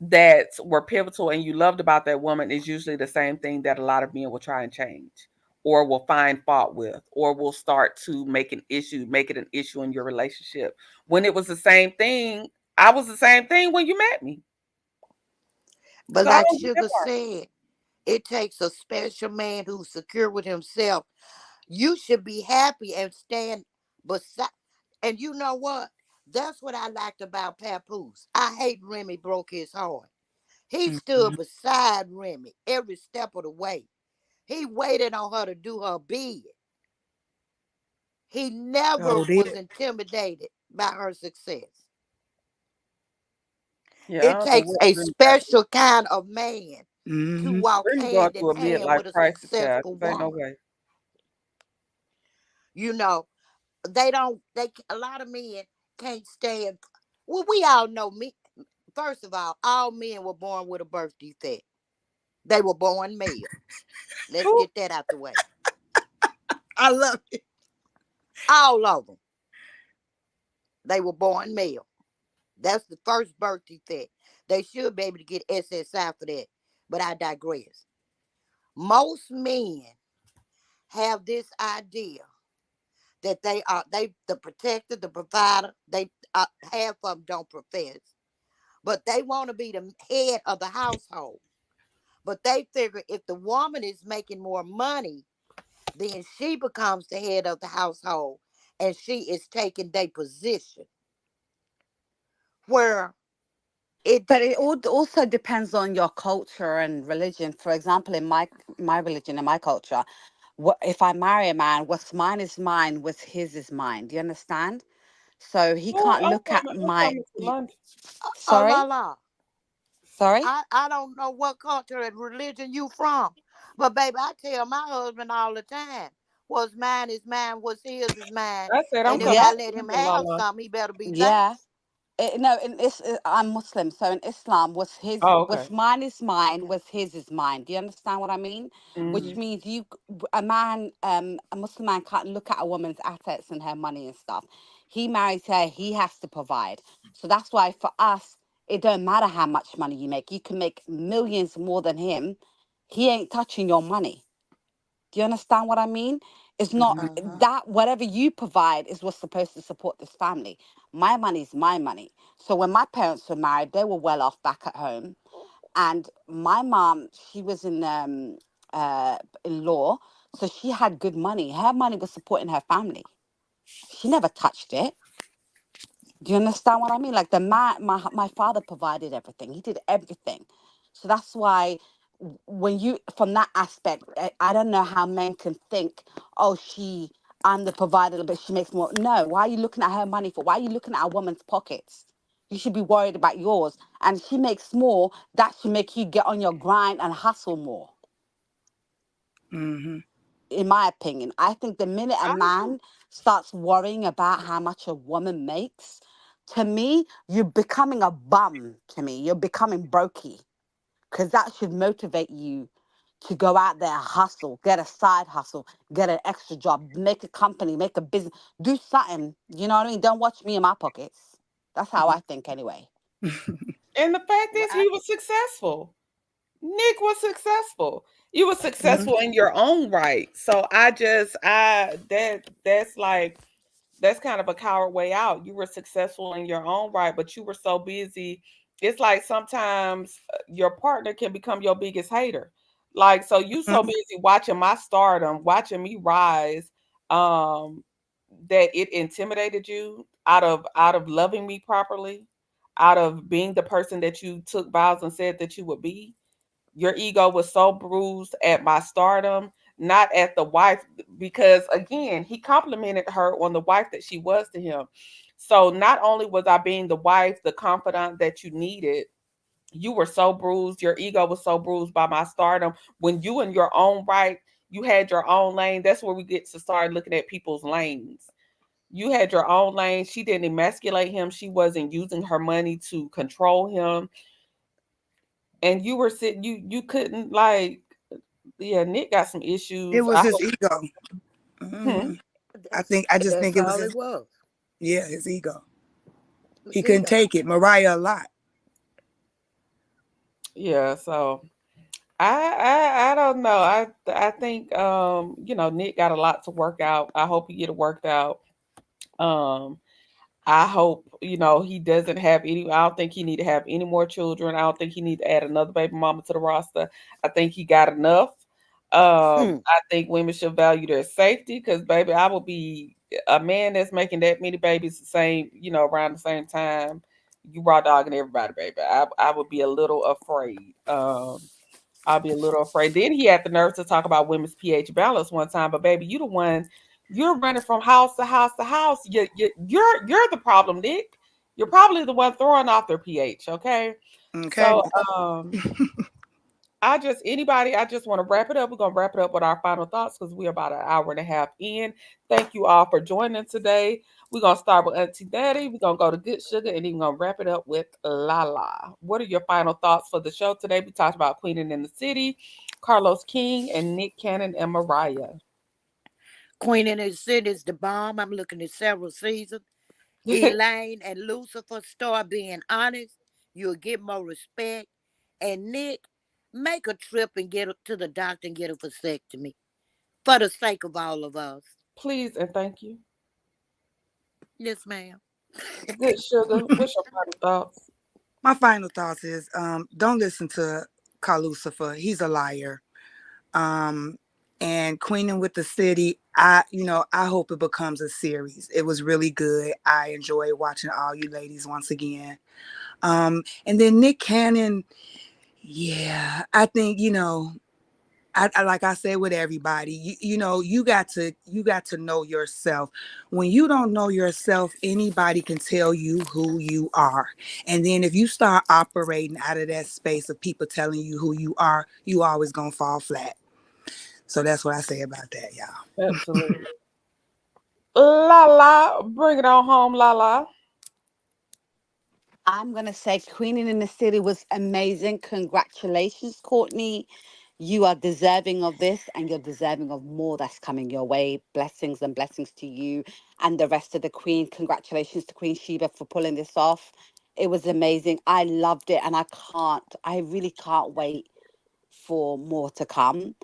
that were pivotal and you loved about that woman is usually the same thing that a lot of men will try and change or will find fault with or will start to make it an issue in your relationship when it was the same thing. I was the same thing when you met me. But So I like don't get that Sugar part. said, it takes a special man who's secure with himself. You should be happy and stand beside. And you know what? That's what I liked about Papoose. I hate Remy broke his heart. He stood Mhm. beside Remy every step of the way. He waited on her to do her bid. He never So was did. intimidated by her success. Yeah, I It don't know takes what a Remy got to do. special kind of man to Hmm. walk Remy going hand in through a hand midlife with a crisis, child. successful There ain't no woman. way. You know, they don't, a lot of men can't stand. Well, we all know me. First of all men were born with a birth defect. They were born male. Let's Who? get that out the way. I love it. All of them. They were born male. That's the first birth defect. They should be able to get SSI for that. But I digress. Most men have this idea that they are the protector, the provider. They half of them don't profess, but they want to be the head of the household. But they figure if the woman is making more money, then she becomes the head of the household, and she is taking their position. Where it But it also depends on your culture and religion. For example, in my religion and my culture, what if I marry a man, what's mine is mine, what's his is mine. Do you understand? So he Oh, can't look at I'm my. coming to London. oh la Sorry, la. sorry. I don't know what culture and religion you from, but baby, I tell my husband all the time, what's mine is mine, what's his is mine, I said I'm and if coming Yeah, I to let him London, have Lala. something, he better be yeah. thankful. No, I'm Muslim, so in Islam, Oh, okay. what's mine is mine, what's his is mine. Do you understand what I mean? Which Hmm. means a man, a Muslim man can't look at a woman's assets and her money and stuff. He marries her, he has to provide. So that's why for us, it don't matter how much money you make. You can make millions more than him. He ain't touching your money. Do you understand what I mean? It's not Mhm. Uh-huh. that whatever you provide is what's supposed to support this family. My money is my money. So when my parents were married, they were well off back at home. And my mom, she was in law, so she had good money. Her money was supporting her family. She never touched it. Do you understand what I mean? Like the man, my father provided everything. He did everything. So that's why when you from that aspect, I don't know how men can think, oh, I'm the provider, but she makes more. No, why are you looking at her money for? Why are you looking at a woman's pockets? You should be worried about yours. And she makes more. That should make you get on your grind and hustle more. Mm-hmm. In my opinion, I think the minute a man starts worrying about how much a woman makes, to me, you're becoming a bum. To me, you're becoming brokey, because that should motivate you to go out there, hustle, get a side hustle, get an extra job, make a company, make a business, do something. You know what I mean? Don't watch me in my pockets. That's how I think, anyway. And the fact Well, is, he was successful. Nick was successful. You were Mm-hmm. successful in your own right. So that's like that's kind of a coward way out. You were successful in your own right, but you were so busy. It's like sometimes your partner can become your biggest hater. Like, so you so Mm-hmm. busy watching my stardom, watching me rise, um, that it intimidated you out of loving me properly, out of being the person that you took vows and said that you would be. Your ego was so bruised at my stardom, not at the wife, because again, he complimented her on the wife that she was to him. So not only was I being the wife, the confidant that you needed, you were so bruised, your ego was so bruised by my stardom. When you in your own right, you had your own lane. That's where we get to start looking at people's lanes. You had your own lane. She didn't emasculate him. She wasn't using her money to control him. And you were sitting, you couldn't like, yeah, Nick got some It issues. was I his hope. ego. Hmm. Hmm. I just think that's it was all it his, was. yeah, his ego. His He couldn't ego. take it. Mariah a lot. Yeah, so I don't know. I think Nick got a lot to work out. I hope he get it worked out. Um I hope, he doesn't have any. I don't think he need to have any more children. I don't think he need to add another baby mama to the roster. I think he got enough. Hmm. I think women should value their safety because, baby, I would be a man that's making that many babies the same, around the same time. You raw dogging everybody, baby. I would be a little afraid. I'll be a little afraid. Then he had the nerve to talk about women's pH balance one time, but baby, you the one. You're running from house to house to house. You're the problem, Nick. You're probably the one throwing off their pH. Okay, Okay. so I just want to wrap it up. We're gonna wrap it up with our final thoughts because we're about an hour and a half in. Thank you all for joining today. We're gonna start with Auntie Daddy. We're gonna go to Good Sugar, and then we're gonna wrap it up with Lala. What are your final thoughts for the show today? We talked about Queenin in the City, Carlos King, and Nick Cannon and Mariah. Queen in the City is the bomb. I'm looking at several seasons. Elaine and Lucifer start being honest. You'll get more respect. And Nick, make a trip and get to the doctor and get a vasectomy for the sake of all of us. Please and thank you. Yes, ma'am. Good Sugar, what's your final thoughts? My final thoughts is don't listen to Carl Lucifer. He's a liar. Um and Queening with the City, I hope it becomes a series. It was really good. I enjoy watching all you ladies once again. And then Nick Cannon, yeah, I think, I like I said with everybody, you got to know yourself. When you don't know yourself, anybody can tell you who you are. And then if you start operating out of that space of people telling you who you are, you always gonna fall flat. So that's what I say about that, y'all. Absolutely. Lala, bring it on home, Lala. I'm going to say Queening in the City was amazing. Congratulations, Courtney. You are deserving of this and you're deserving of more that's coming your way. Blessings and blessings to you and the rest of the Queen. Congratulations to Queen Sheba for pulling this off. It was amazing. I loved it and I really can't wait for more to come.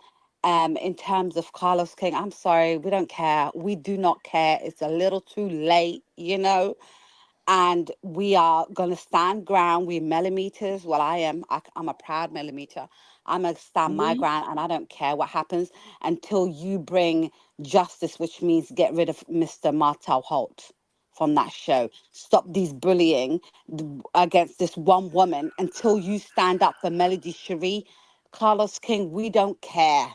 In terms of Carlos King, I'm sorry, we don't care. We do not care. It's a little too late, and we are going to stand ground. We're millimeters. Well, I am. I'm a proud millimeter. I'm going to stand my We ground, and I don't care what happens until you bring justice, which means get rid of Mr. Martel Holt from that show. Stop these bullying against this one woman until you stand up for Melody Cherie. Carlos King, we don't care.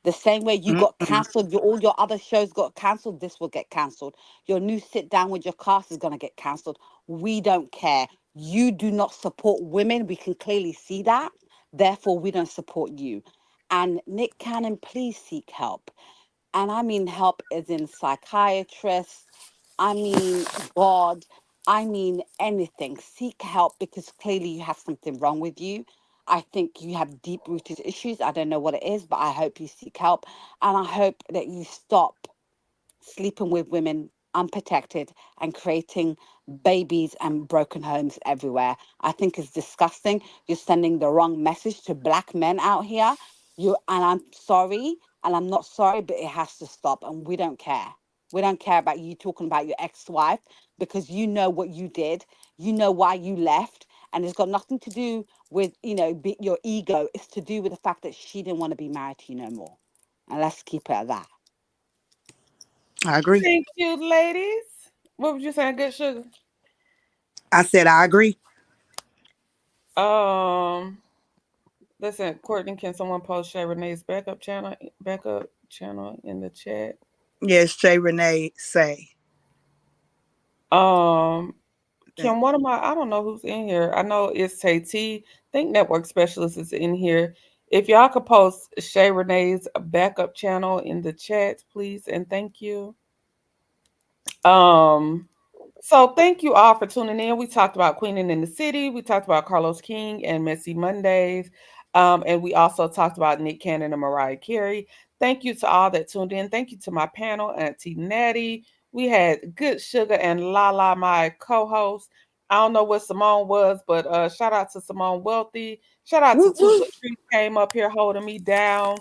The same way you got cancelled, all your other shows got cancelled, this will get cancelled. Your new sit down with your cast is going to get cancelled. We don't care. You do not support women. We can clearly see that. Therefore, we don't support you. And Nick Cannon, please seek help. And I mean help as in psychiatrists, I mean God, I mean anything. Seek help because clearly you have something wrong with you. I think you have deep rooted issues. I don't know what it is, but I hope you seek help. And I hope that you stop sleeping with women unprotected and creating babies and broken homes everywhere. I think it's disgusting. You're sending the wrong message to black men out here. And I'm sorry, and I'm not sorry, but it has to stop. And we don't care. We don't care about you talking about your ex-wife because you know what you did. You know why you left. And it's got nothing to do with, your ego. It's to do with the fact that she didn't want to be married to you no more. And let's keep it at that. I agree. Thank you, ladies. What would you say, Good Sugar? I said I agree. Um, listen, Courtney, can someone post Shay Renee's backup channel in the chat? Yes, Shay Renee say. Can one of I don't know who's in here. I know it's Tay T. Think Network Specialist is in here. If y'all could post Shay Renee's backup channel in the chat, please, and thank you. So thank you all for tuning in. We talked about Queenin In The City. We talked about Carlos King and Messy Mondays. And we also talked about Nick Cannon and Mariah Carey. Thank you to all that tuned in. Thank you to my panel, Auntie Natty. We had Good Sugar and Lala, my co-host. I don't know what Simone was, but shout out to Simone Wealthy. Shout out to Two Latrice came up here holding me down.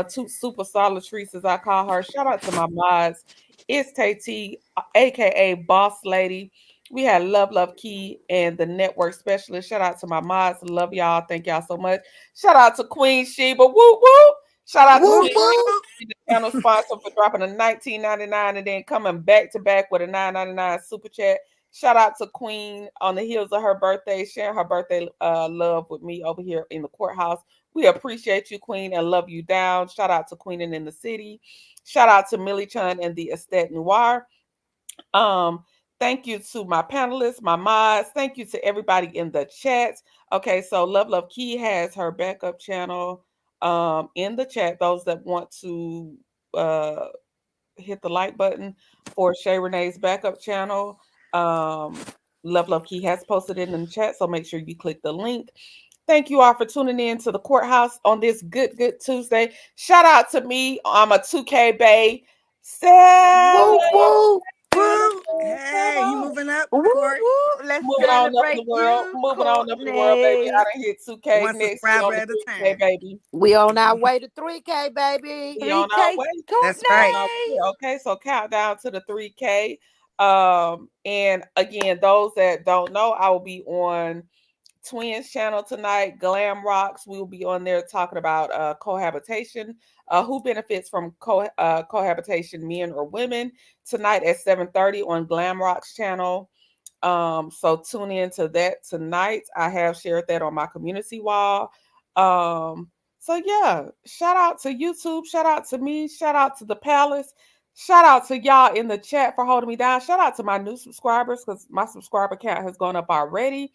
Two super solid Latrice, as I call her. Shout out to my mods. It's Tay T, aka Boss Lady. We had Love Key and the network specialist. Shout out to my mods. Love y'all. Thank y'all so much. Shout out to Queen Sheba. Woo woo. Shout out to Woo Queen woo. Sheba, the channel sponsor, for dropping a $19.99 and then coming back to back with a $9.99 super chat. Shout out to Queen on the heels of her birthday, sharing her birthday love with me over here in the courthouse. We appreciate you, Queen, and love you down. Shout out to Queenin In The City. Shout out to Millie Chun and the Estate Noir. Thank you to my panelists, my mods. Thank you to everybody in the chat. Okay, so Love Key has her backup channel in the chat. Those that want to hit the like button for Shay Renee's backup channel. Love Key has posted it in the chat, so make sure you click the link. Thank you all for tuning in to the courthouse on this good Tuesday. Shout out to me. I'm a 2K Bay. Woo woo. Woo. Hey, you moving up, Woo, Court? woo. Let's Moving on up in the celebrate world. you, Moving on up in the world, baby. I Courtney. done hit 2K. One Next, we subscriber on the at a 3K, time. baby. We on our way to 3K, baby. We on our 3K, way. That's We on right. our Courtney. way. Okay, so countdown to the 3K. And again, those that don't know, I will be on Twins channel tonight, Glam Rocks. We will be on there talking about cohabitation, who benefits from cohabitation, men or women, tonight at 7:30 on Glam Rocks channel. So tune in to that tonight. I have shared that on my community wall. So yeah, shout out to YouTube, shout out to me, shout out to the Palace, shout out to y'all in the chat for holding me down. Shout out to my new subscribers because my subscriber count has gone up already.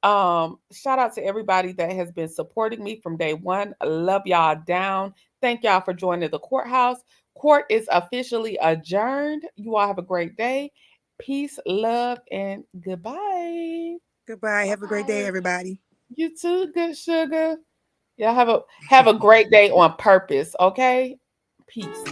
Shout out to everybody that has been supporting me from day one. I love y'all down. Thank y'all for joining the courthouse. Court is officially adjourned. You all have a great day. Peace, love, and goodbye. Goodbye. Have a great day, everybody. You too, Good Sugar. Y'all have a great day on purpose, okay? Peace.